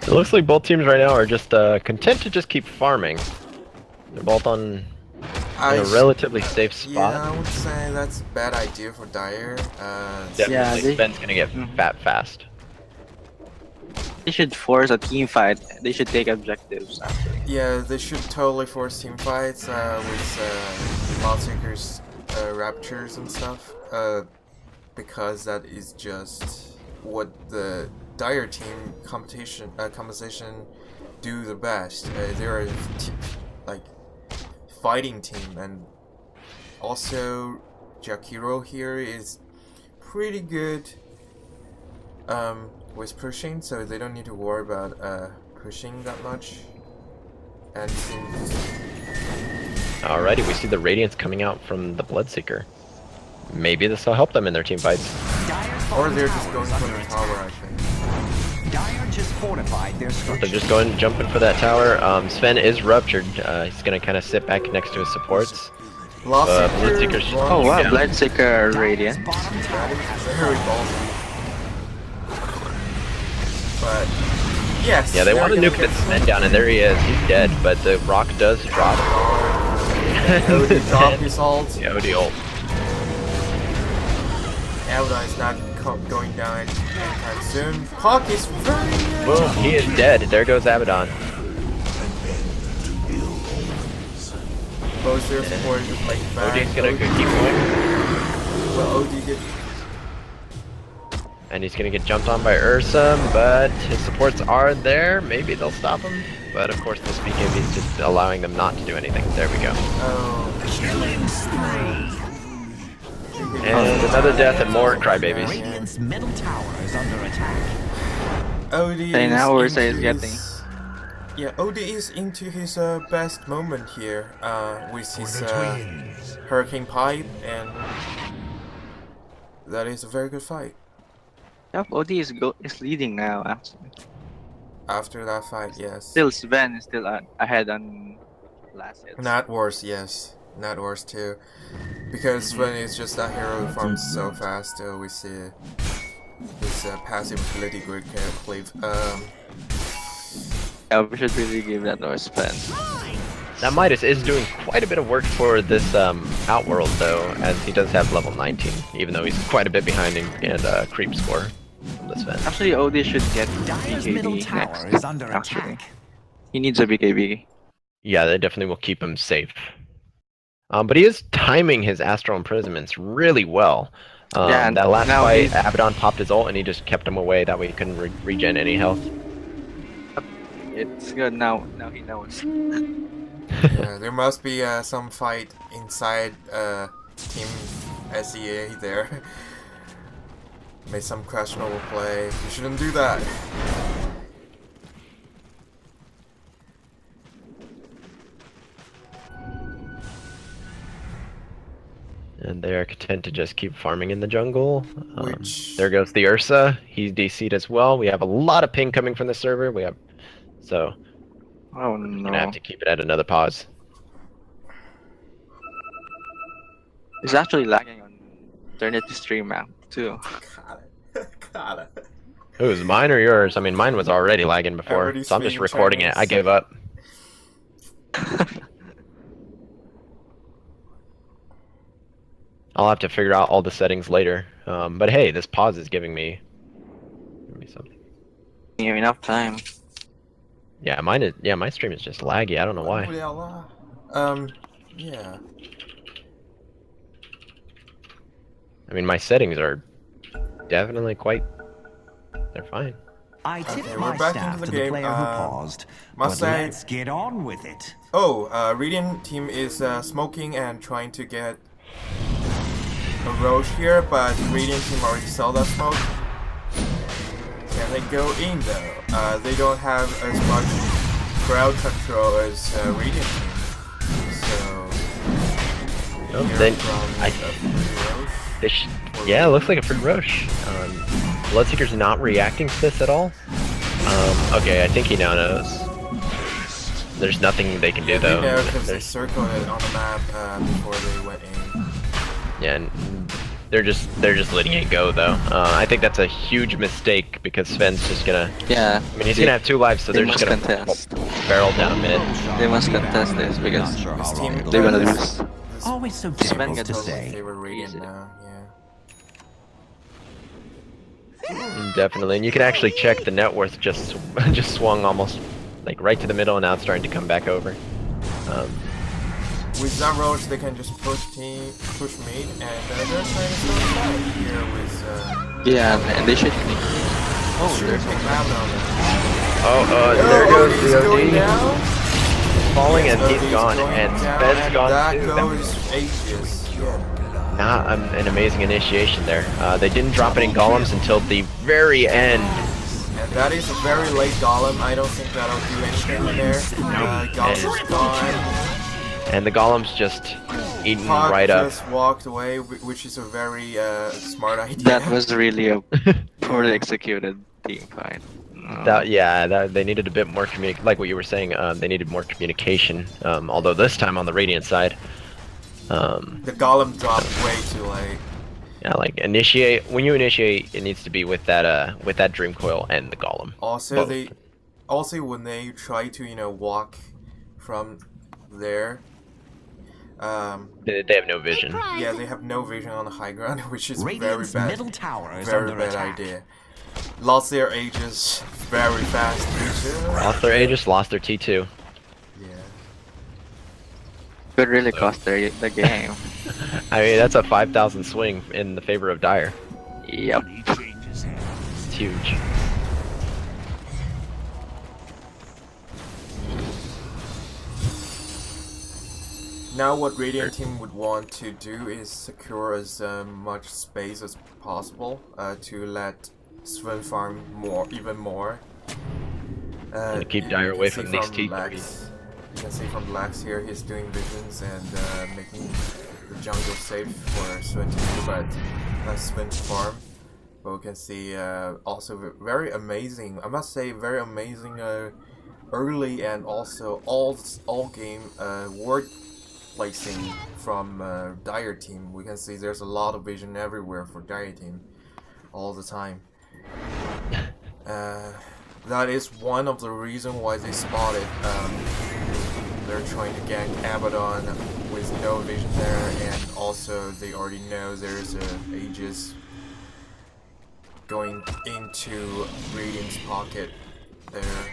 It looks like both teams right now are just content to just keep farming. They're both on in a relatively safe spot. Yeah, I would say that's a bad idea for Dire. Definitely, Ben's gonna get fat fast. They should force a team fight. They should take objectives, actually. Yeah, they should totally force team fights with Lawseeker's raptures and stuff. Because that is just what the Dire team composition do the best. They're a like fighting team, and also Jakiro here is pretty good with pushing, so they don't need to worry about pushing that much. And Alrighty, we see the Radiance coming out from the Bloodseeker. Maybe this will help them in their team fights. Or they're just going for the tower, I think. Dire just fortified their structure. They're just going jumping for that tower. Sven is ruptured. He's gonna kind of sit back next to his supports. Bloodseeker's just Oh wow, down. Bloodseeker Radiant. Very ballsy. But yes. Yeah, they want to nuke that Sven down, and there he is. He's dead, but the rock does drop. OD drop his ult. Yeah, OD ult. Abaddon is not going down anytime soon. Puck is very good. Boom, he is dead. There goes Abaddon. Both their support is like back. OD's gonna keep going. Well, OD did. And he's gonna get jumped on by Ursa, but his supports are there. Maybe they'll stop him. But of course, this BKB is just allowing them not to do anything. There we go. Oh. Killing spree. And another death and more crybabies. Radiant's middle tower is under attack. OD And now Ursa is into getting. his- Yeah, OD is into his best moment here with For his the twins. Hurricane Pipe, and that is a very good fight. Yep, OD is leading now, actually. After that fight, yes. Still, Sven is still ahead on last hits. Not worse, yes. Not worse too. Because when it's just that hero who farms so fast, we see his passive ability grid cleave. Yeah, we should really give that to Sven. Now Midas is doing quite a bit of work for this Outworld though, as he does have level 19, even though he's quite a bit behind in creep score from this Sven. Actually, OD should get Dire's middle BKB tower next. is under Actually, attack. he needs a BKB. Yeah, they definitely will keep him safe. But he is timing his Astral Imprisonments really well. Yeah, and that last now fight, he's- Abaddon popped his ult and he just kept him away, that way he couldn't regen any health. It's good now. Now he knows. Yeah, there must be some fight inside Team SEA there. Made some questionable play. You shouldn't do that. And they are content to just keep farming in the jungle. Which- There goes the Ursa. He's DC'd as well. We have a lot of ping coming from the server. So Oh we're no. gonna have to keep it at another pause. It's actually lagging on EterNity stream map too. Got it. Got it. Who's mine or yours? I mean, mine was already lagging before, Everybody's so I'm just speaking recording it. I Chinese. gave up. I'll have to figure out all the settings later. But hey, this pause is giving me something. You have enough time. Yeah, mine is. Yeah, my stream is just laggy. I don't know why. Yeah. I mean, my settings are definitely quite. They're fine. I tip Okay, my we're back staff into to the the game. player who paused. Must But say- let's get on with it. Oh, Radiant team is smoking and trying to get a Roche here, but Radiant team already saw that smoke. Can they go in though? They don't have as much crowd control as Radiant team. So Oh, here then from yeah, it looks like a free Roche. Bloodseeker's not reacting to this at all. Okay, I think he now knows. There's nothing they can do though. They know because they circled it on the map before they went in. Yeah, and they're just letting it go though. I think that's a huge mistake because Sven's just gonna. Yeah. I mean, he's gonna have 2 lives, so they're just gonna contest. barrel down mid. They must contest this because This team they're gonna lose. Always so Sven difficult gets to totally say. They were radiant now, Definitely, and you can actually check the net worth just swung almost like right to the middle, and now it's starting to come back over. With that Roach, they can just push mid, and they're trying to start a fight here with. Yeah, and they should. There's a Abaddon. There goes the going OD. down. Falling, and OD's he's gone, going and down, Sven's gone that too. goes ages. Yeah. Not an amazing initiation there. They didn't drop any golems until the very end. And that is a very late golem. I don't think that'll do anything there. Golem's gone. And the golem's just eaten Puck right up. just walked away, which is a very smart idea. That was really a poorly executed team fight. They needed a bit more like what you were saying. They needed more communication. Although this time on the Radiant side, the golem dropped way too late. yeah, like when you initiate, it needs to be with that Dream Coil and the golem. Also, Both. when they try to walk from there, They have no vision. yeah, they have no vision on the high ground, which is Radiant's very bad. middle tower is Very under bad attack. idea. Lost their Aegis very fast. Lost their Aegis, lost their T2. Yeah. Could really cost the game. I mean, that's a 5,000 swing in the favor of Dire. Yep. It's huge. Now what Radiant team would want to do is secure as much space as possible to let Sven farm even more. And keep Dire away from these T3s. Lax, you can see from Lax here, he's doing visions and making the jungle safe for Sven to do, but Sven to farm. But we can see also very amazing, I must say, very amazing early and also all game ward placing from Dire team. We can see there's a lot of vision everywhere for Dire team all the time. That is one of the reasons why they spotted. They're trying to gank Abaddon with no vision there, and also they already know there's a Aegis going into Radiant's pocket there.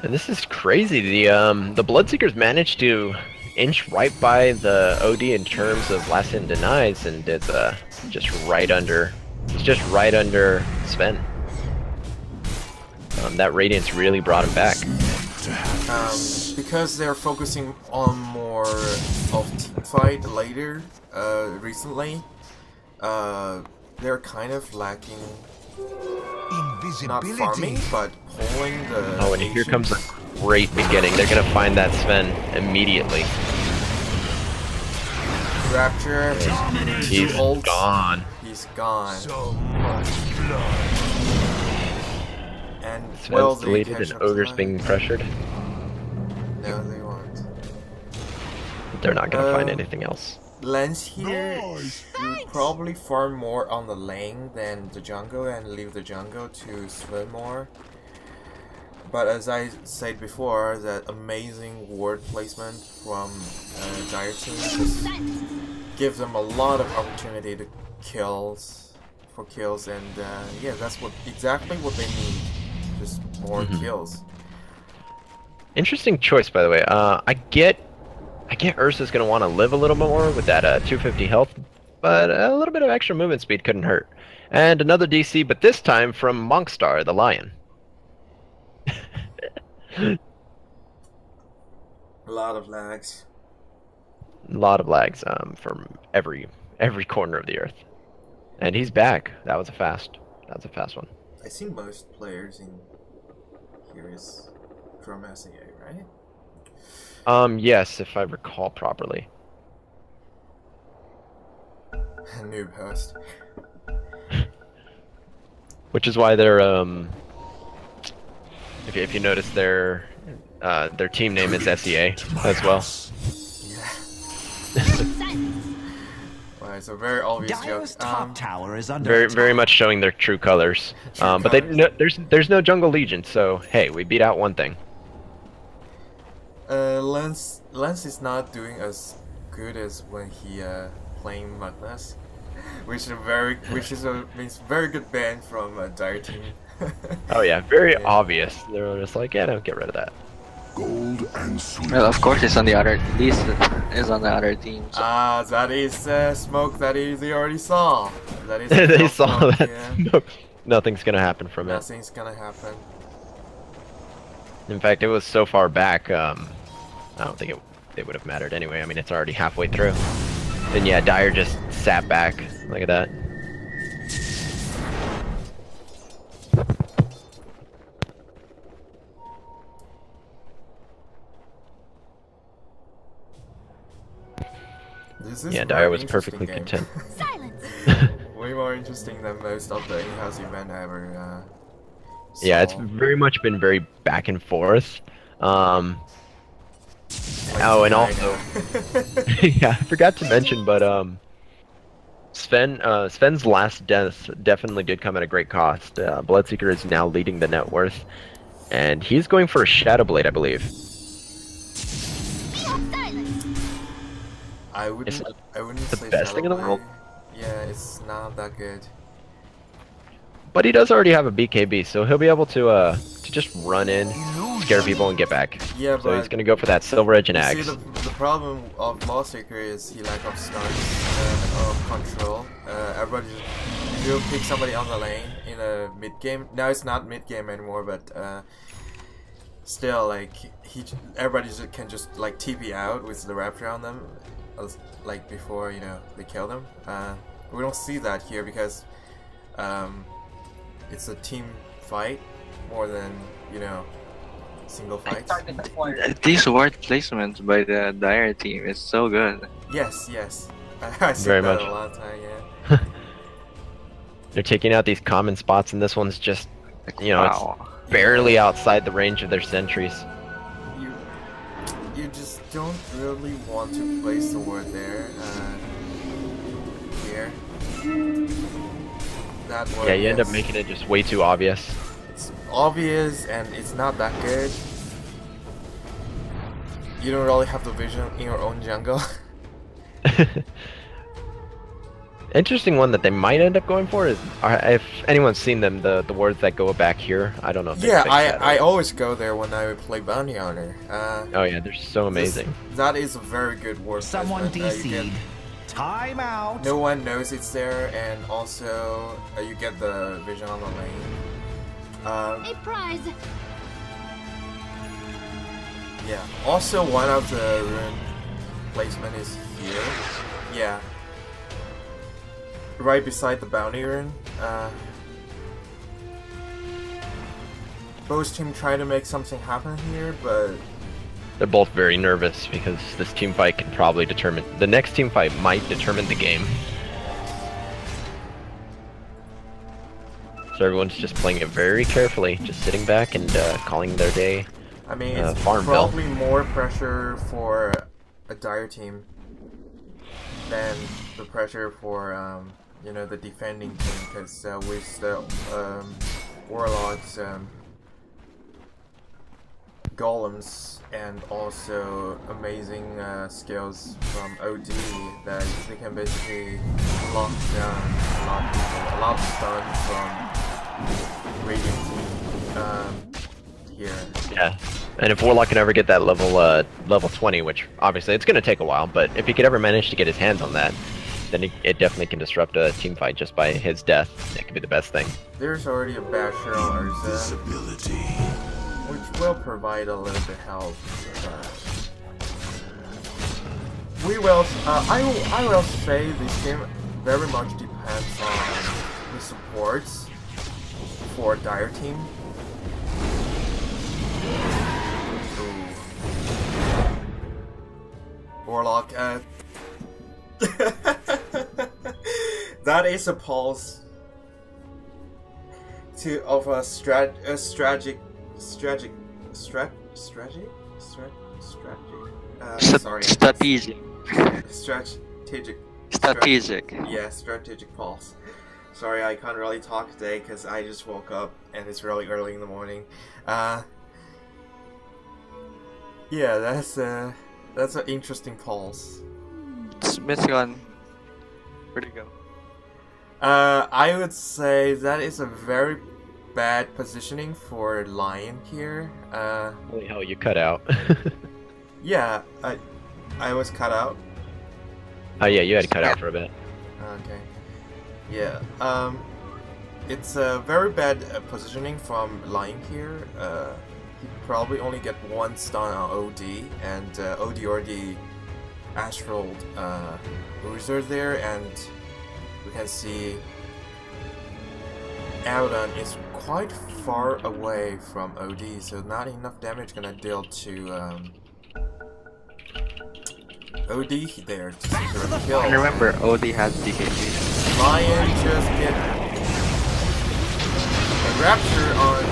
And this is crazy. The Bloodseekers managed to inch right by the OD in terms of last hit denies, and it's just right under. It's just right under Sven. That Radiance really brought him back. Because they're focusing on more of team fight later, recently, they're kind of lacking. Not farming, but pulling the. Oh, and here comes a great beginning. They're gonna find that Sven immediately. Rapture. He's gone. He's gone. So much blood. And Sven's well, they deleted catch and up to Ogre's that. being pressured. No, they won't. They're not gonna find anything else. Lens here Nice. would probably farm more on the lane than the jungle and leave the jungle to swim more. But as I said before, that amazing ward placement from Dire team just gives them a lot of opportunity to kills, and yeah, that's exactly what they need, just more kills. Interesting choice, by the way. I get Ursa's gonna want to live a little bit more with that 250 health, but a little bit of extra movement speed couldn't hurt. And another DC, but this time from Monkstar, the Lion. A lot of lags. A lot of lags from every corner of the earth. And he's back. That was a fast one. I think most players in here is from SAA, right? Yes, if I recall properly. Noob host. Which is why they're if you notice their team name is SEA as well. Yeah. Well, it's a very obvious Dire's joke. top tower is under Very attack. much showing their true colors. True but there's no Jungle Legion, so hey, we beat out one thing. Lance is not doing as good as when he playing Magnus, which means very good ban from Dire team. Oh yeah, very Yeah. obvious. They're just like, yeah, no, get rid of that. Gold and sweet. Well, of course, it's on the other. This is on the other team. So. Ah, that is smoke that they already saw. That is They saw smoke, that. yeah. Nothing's gonna happen from it. Nothing's gonna happen. In fact, it was so far back. I don't think it would have mattered anyway. I mean, it's already halfway through. And yeah, Dire just sat back. Look at that. This is Yeah, a Dire very was interesting perfectly game. content. Way more interesting than most of the in-house event I ever Yeah, it's saw. very much been very back and forth. Like Oh, and tonight, also, yeah, I forgot to mention, but Sven's last death definitely did come at a great cost. Bloodseeker is now leading the net worth, and he's going for a Shadow Blade, I believe. I wouldn't the say best thing in the Shadow world. Blade. Yeah, it's not that good. But he does already have a BKB, so he'll be able to just run in, scare people, and get back. Yeah, So but he's gonna go for that Silver Edge and you Axe. see, the problem of Bloodseeker is he lack of stance of control. Everybody will pick somebody on the lane in a mid game. Now it's not mid game anymore, but still, like everybody can just like TP out with the Raptor on them, like before they kill them. We don't see that here because it's a team fight more than single fights. These word placements by the Dire team is so good. Yes. I see Very that much. a lot of time. Yeah. They're taking out these common spots, and this one's just, Wow. it's barely outside the range of their sentries. You just don't really want to place the word there. Here. That word. Yeah, you end up yes. making it just way too obvious. It's obvious and it's not that good. You don't really have the vision in your own jungle. Interesting one that they might end up going for is, if anyone's seen them, the words that go back here. I don't know if Yeah, they're fake I shadow. always go there when I play Bounty Hunter. Oh yeah, they're so amazing. That is a very good word Someone placement. You DC'd. Time out. no one knows it's there, and also you get the vision on the lane. A prize. Yeah. Also, one of the rune placement is here. Yeah. Right beside the bounty rune. Both team try to make something happen here, but They're both very nervous because this team fight can probably determine the next team fight might determine the game. So everyone's just playing it very carefully, just sitting back and calling their day. I mean, it's Farmville. probably more pressure for a Dire team than the pressure for the defending team, because with the Warlocks, golems, and also amazing skills from OD, that they can basically lock down a lot of stun from Radiant team here. Yeah, and if Warlock can ever get that level 20, which obviously it's gonna take a while, but if he could ever manage to get his hands on that, then it definitely can disrupt a team fight just by his death. It could be the best thing. There's already a Basher on Urza, Visibility. which will provide a little bit help. We will. I will say this game very much depends on the supports for Dire team. Ooh. Warlock. That is a pulse of a strategic. Sorry. Strategic. Yeah, strategic pulse. Sorry, I can't really talk today because I just woke up and it's really early in the morning. Yeah, that's an interesting pulse. Smithion. Where'd it go? I would say that is a very bad positioning for Lion here. Holy hell, you cut out. Yeah, I was cut out. Oh yeah, you had to cut out for a bit. Okay. Yeah. It's a very bad positioning from Lion here. He probably only get one stun on OD, and OD already astral bruiser there, and we can see Abaddon is quite far away from OD, so not enough damage gonna deal to OD there to secure the kill. And remember, OD has DKG. Lion just get a rapture on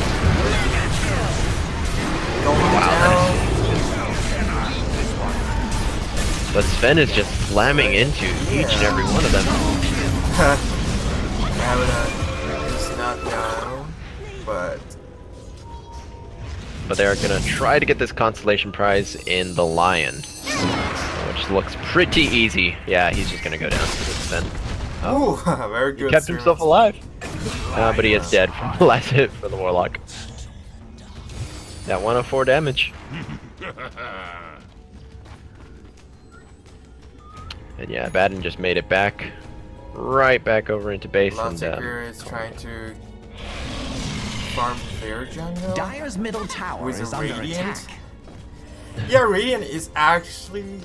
going down. But Sven is just slamming into each and every one of them. Abaddon is not down, but they're gonna try to get this consolation prize in the Lion, which looks pretty easy. Yeah, he's just gonna go down to Sven. ooh, very good. He kept himself alive. But he is dead from the last hit for the Warlock. That 104 damage. And yeah, Abaddon just made it back. Right back over into base. Lawtaker is trying to farm their jungle. Dire's middle tower With is a under Radiant? attack. Yeah, Radiant is actually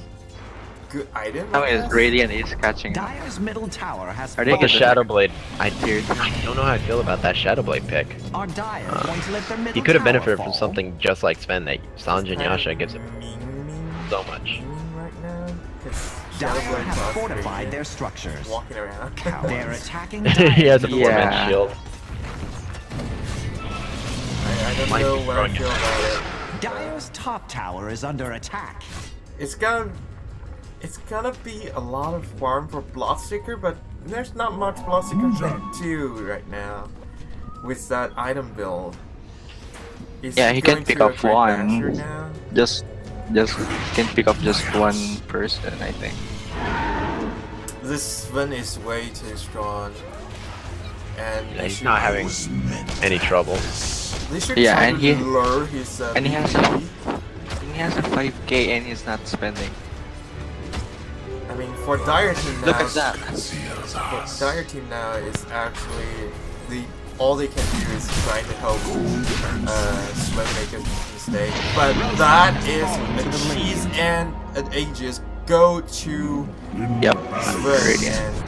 good item. How is Radiant is catching? Dire's middle tower has Are they But the good? Shadow Blade, I don't know how I feel about that Shadow Blade pick. Are Dire going to let their middle He could have tower benefited from fall? something just like Sven that Sanj and Yasha gives him Mean so much. right now. 'Cause Dire Shadow Blade have buff fortified Radiant their structures. walking around. They're attacking He has a Dire's 4-man Yeah. shield. I don't Might know be what I throwing feel it. about it. Dire's top tower is under attack. It's gonna be a lot of farm for Bloodseeker, but there's not much Bloodseeker to do right now with that item build. Is Yeah, he can going pick to a up Great one. Basher now? Just can pick up just one person, I think. This Sven is way too strong, and Yeah, they he's should- not having any trouble. They should Yeah, try and to he- lure his and he has BP. He has a 5k and he's not spending. I mean, for Dire Team now, Look at that. for Dire Team now is actually all they can do is try to help Sven make a mistake. But that is a cheese and an Aegis go to Yep. Sven, Radiant. and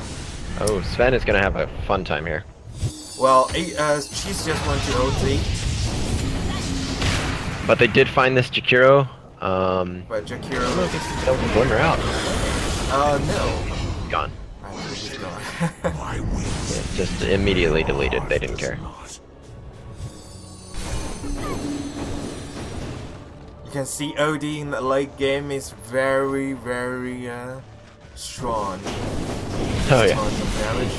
Oh, Sven is gonna have a fun time here. well, cheese just went to OT, But they did find this Jakiro. but Jakiro, That was Glimmer out. no, Gone. I think he's gone. My wings. Yeah, just immediately deleted. They didn't care. You can see OD in the late game is very, very strong. Oh yeah. Tons of damage.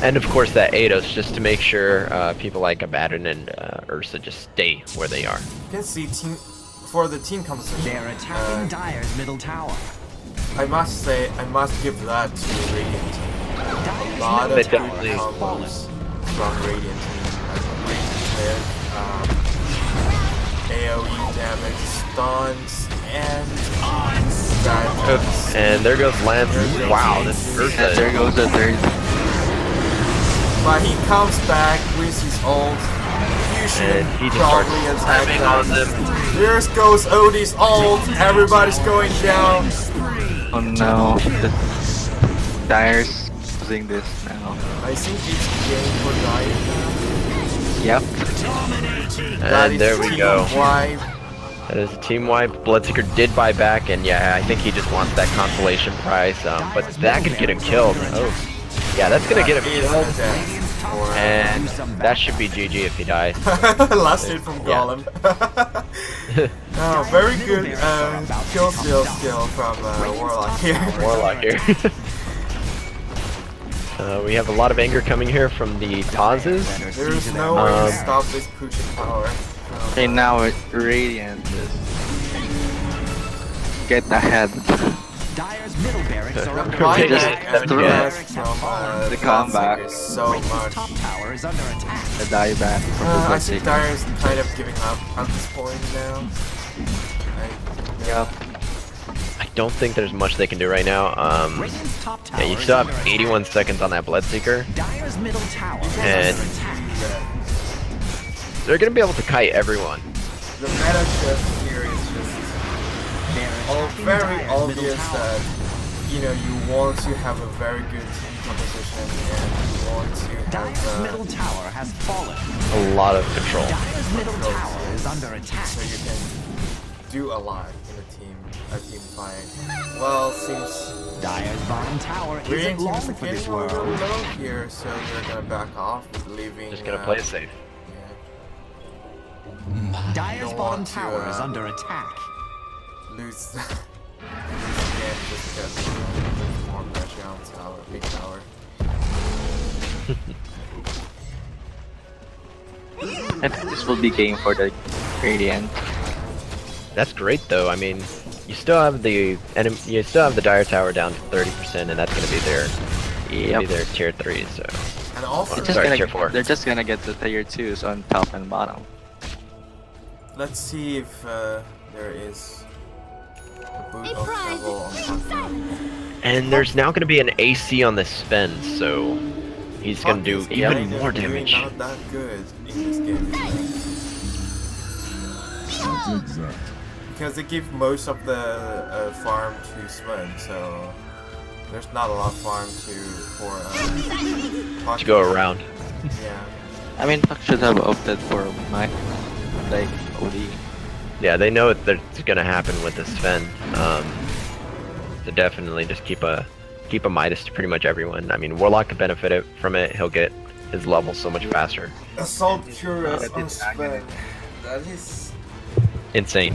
And of course that Eidos, just to make sure people like Abaddon and Ursa just stay where they are. You can see for the team composition. They're attacking Dire's middle tower. I must say, I must give that to Radiant. A Dire's lot of They good definitely- combos from Radiant team. Radiant AoE damage, stuns, and that. And there goes Lance. Wow, this And Ursa. there goes the third. But he comes back with his ult. You should And he just starts probably attack slamming on that. them. Here goes Odie's ult. Everybody's going down. Oh no. The Dire's using this now. I think it's game for Dire now. Yep. That And is there we team go. Why That is a team wipe. Bloodseeker did buy back, and yeah, I think he just wants that consolation prize. But that could get him killed. Oh, yeah, that's gonna get him killed. And that should be GG if he dies. Last hit from Golem. Oh, very good kill skill from Warlock here. Warlock here. We have a lot of anger coming here from the pauses. There's no way to stop this pushing power. Okay, now Radiant is get ahead. Dyer's middle barracks are under Okay, attack. The comeback. So much. Top tower is under attack. The dieback from the I think Bloodseeker. Dyer is kind of giving up at this point now. Yep. I don't think there's much they can do right now. Radiant's top tower Yeah, you is still under have attack. 81 seconds on that Bloodseeker. Dyer's middle tower is And- under attack. They're gonna be able to kite everyone. The meta shift here is just very Dyer's obvious middle tower. that you want to have a very good team composition and you want to Dyer's have middle tower has fallen. A lot of control. Dyer's middle tower is under attack. so you can do a lot in a team fight. Well, seems Dyer's bottom tower Radiant isn't team long is for this getting a little world. low here, so they're gonna back off, leaving. Just gonna play it safe. Dyer's don't bottom want to, tower is under attack. Lose the game just because there's more pressure on tower, big tower. I think this will be game for the Radiant. That's great though. I mean, you still have the Dire Tower down to 30%, and that's gonna be their tier 3. So And also, It's just Sorry, gonna, tier 4. they're just gonna get the tier 2s on top and bottom. let's see if there is a boot A of prize travel on in top. sight. and there's now gonna be an AC on this Sven, so he's gonna do Puck is even kind of more doing damage. Not that good in this game. Because they give most of the farm to Sven, so there's not a lot of farm for Puck To go around. Yeah. I mean, Puck should have opted for my like OD. Yeah, they know that's gonna happen with this Sven. To definitely just keep a Midas to pretty much everyone. I mean, Warlock could benefit from it. He'll get his level so much faster. Assault Curious on Sven. That is. Insane.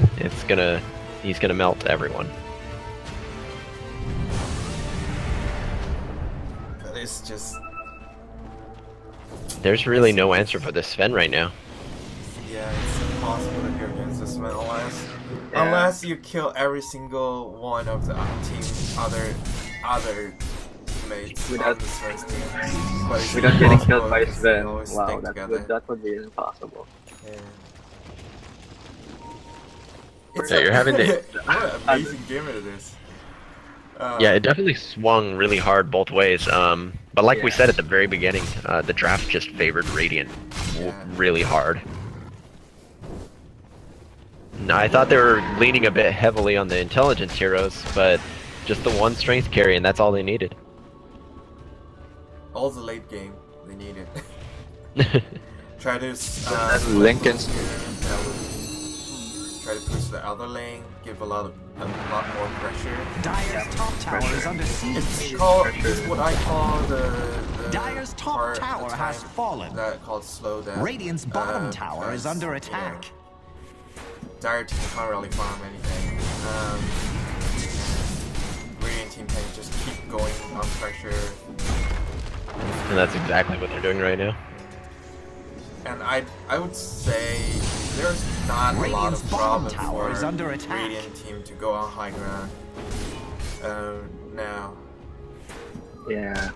He's gonna melt everyone. That is just. There's really no answer for this Sven right now. Yeah, it's impossible to go against this Sven unless you kill every single one of the other teammates Without- on the Sven's team. But it's Without getting impossible killed by because they Sven. always Wow, stick together. that would be impossible. Yeah. Yeah, you're having to. What an amazing game it is. Yeah, it definitely swung really hard both ways. But like we said at the very beginning, the draft just favored Radiant really hard. No, I thought they were leaning a bit heavily on the intelligence heroes, but just the one strength carry, and that's all they needed. All the late game they needed. Try to Lincoln's try to push the other lane, give a lot more pressure. Dyer's top tower is under siege. It's what I call the Dyer's top part tower of the has time fallen. that called slow death. Radiant's bottom tower is because, under you know, attack. Dire team can't really farm anything. Radiant team can just keep going on pressure. And that's exactly what they're doing right now. And I would say there's not a lot Radiant's of bottom problem tower is for under attack. Radiant team to go on high ground. Now. Yeah,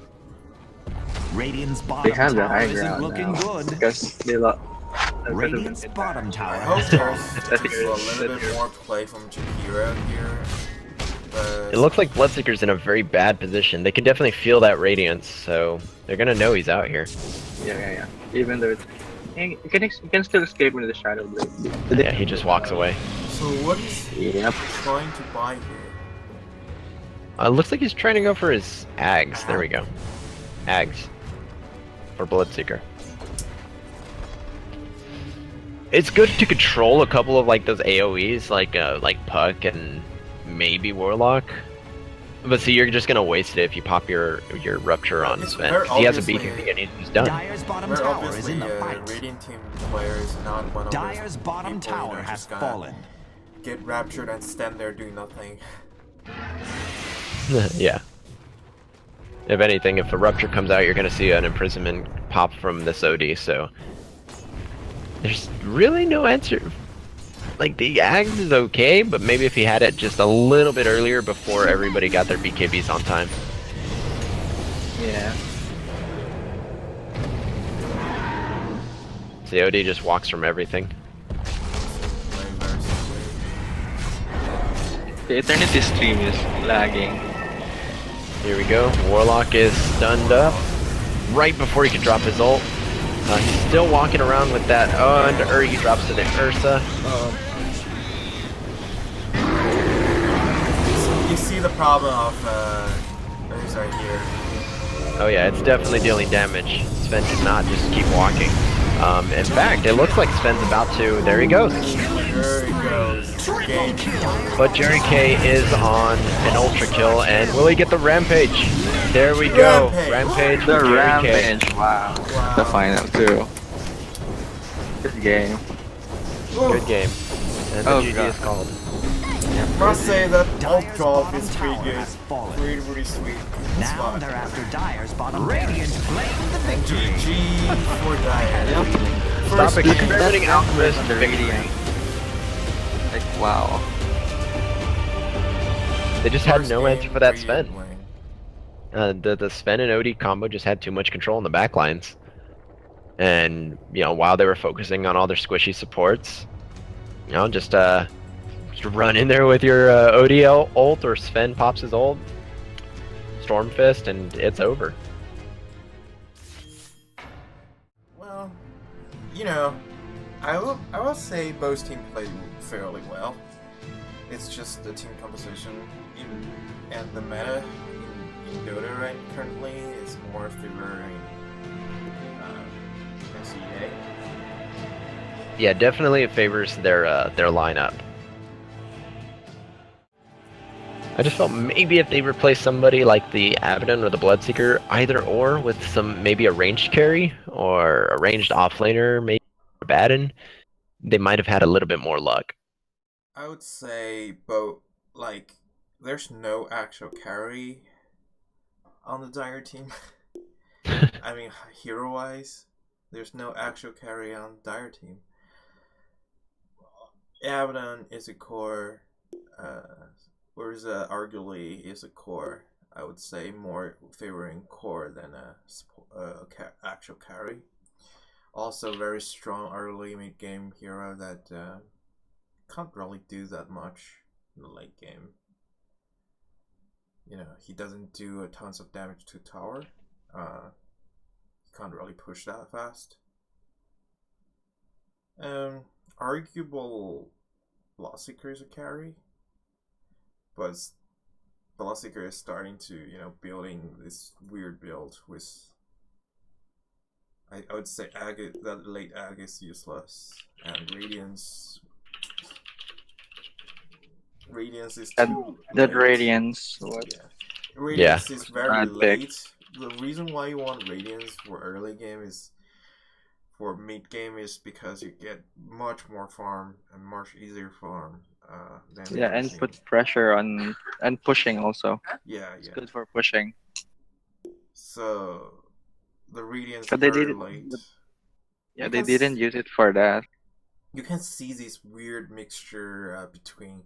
Radiant's they bottom have the tower high isn't ground looking now good. because they lost. Radiant's bottom tower I hope has there's fallen. a little bit more play from Shakira here. But It looks like Bloodseeker's in a very bad position. They can definitely feel that radiance, so they're gonna know he's out here. Yeah. Even though you can still escape into the Shadow Blade. Yeah, he just walks away. so what is Yep. he trying to buy here? Looks like he's trying to go for his Ags. There we go. Ags. For Bloodseeker. It's good to control a couple of like those AoEs, like Puck and maybe Warlock. But see, you're just gonna waste it if you pop your rupture on Sven. He has a BKB and he's done. Dire's bottom tower is in the fight. Radiant team player is not one of Dire's bottom tower has fallen. Get raptured and stand there doing nothing. Yeah. If anything, if a rupture comes out, you're gonna see an imprisonment pop from this OD. So there's really no answer. Like, the Ags is okay, but maybe if he had it just a little bit earlier before everybody got their BKBs on time. Yeah. So the OD just walks from everything. The EterNity stream is lagging. Here we go. Warlock is stunned up right before he can drop his ult. He's still walking around with that. Oh, and he drops to the Ursa. You see the problem of Ursa here. Oh yeah, it's definitely dealing damage. Sven cannot just keep walking. In fact, it looks like Sven's about to. There he goes. There he goes. Game. But Jerry K is on an ultra kill, and will he get the rampage? There we go. Rampage The for Jerry rampage. K. Wow. The final too. Good game. Good game. And the GG is called. Must say that ult drop is pretty good. Really sweet. Now they're after Dire's bottom. Radiant claim the victory. GG for Dire. Stop Experimenting Alchemist victory. Like, wow. They just had no answer for that Radiant Sven. win. The Sven and OD combo just had too much control in the backlines. And, you know, while they were focusing on all their squishy supports, you know, just run in there with your OD ult, or Sven pops his ult, Storm Fist, and it's over. Well, you know, I will say both teams played fairly well. It's just the team composition and the meta in Dota right currently is more favoring NCA. Yeah, definitely it favors their lineup. I just felt maybe if they replaced somebody like the Abaddon or the Bloodseeker, either or, with some maybe a ranged carry or a ranged offlaner, maybe Abaddon, they might have had a little bit more luck. I would say both. Like, there's no actual carry on the Dire team. I mean, hero-wise, there's no actual carry on Dire team. Abaddon is a core. Whereas arguably is a core, I would say more favoring core than a actual carry. Also very strong early mid game hero that can't really do that much in the late game. You know, he doesn't do a tons of damage to tower. He can't really push that fast. Arguable Bloodseeker is a carry. But Bloodseeker is starting to, you know, building this weird build with. I would say that late Ag is useless, and Radiance. Radiance is too. That Radiance. What? Yeah. Radiance is very late. The reason why you want Radiance for early game is. For mid game is because you get much more farm and much easier farm. Yeah, and put pressure on and pushing also. Yeah, it's good for pushing. So the Radiance but they very didn't. late. Yeah, they didn't use it for that. You can see this weird mixture between,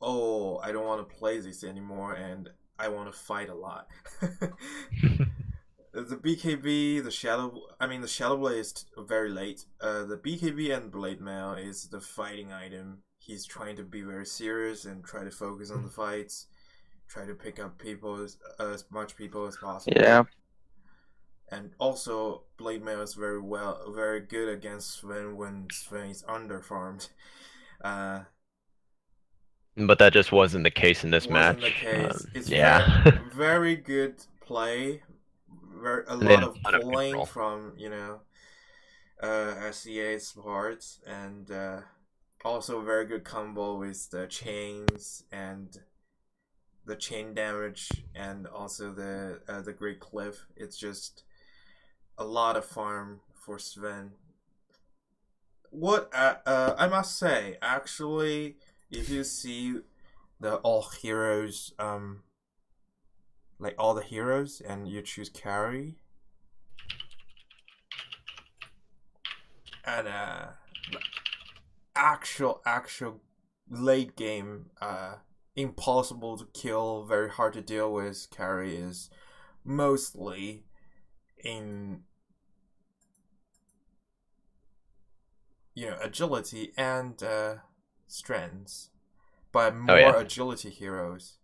oh, I don't want to play this anymore, and I want to fight a lot. The BKB, the Shadow Blade is very late. The BKB and Blade Mail is the fighting item. He's trying to be very serious and try to focus on the fights. Try to pick up people as much people as possible. Yeah. And also, Blade Mail is very good against Sven when Sven is underfarmed. But that just wasn't the case in this match. The case. It's very good play. A lot of pulling from, you know, SEA parts, and also very good combo with the chains and the chain damage, and also the Great Cliff. It's just a lot of farm for Sven. What I must say, actually, if you see the all heroes, like all the heroes, and you choose carry, and actual late game, impossible to kill, very hard to deal with carry is mostly in agility and strengths, but more agility heroes.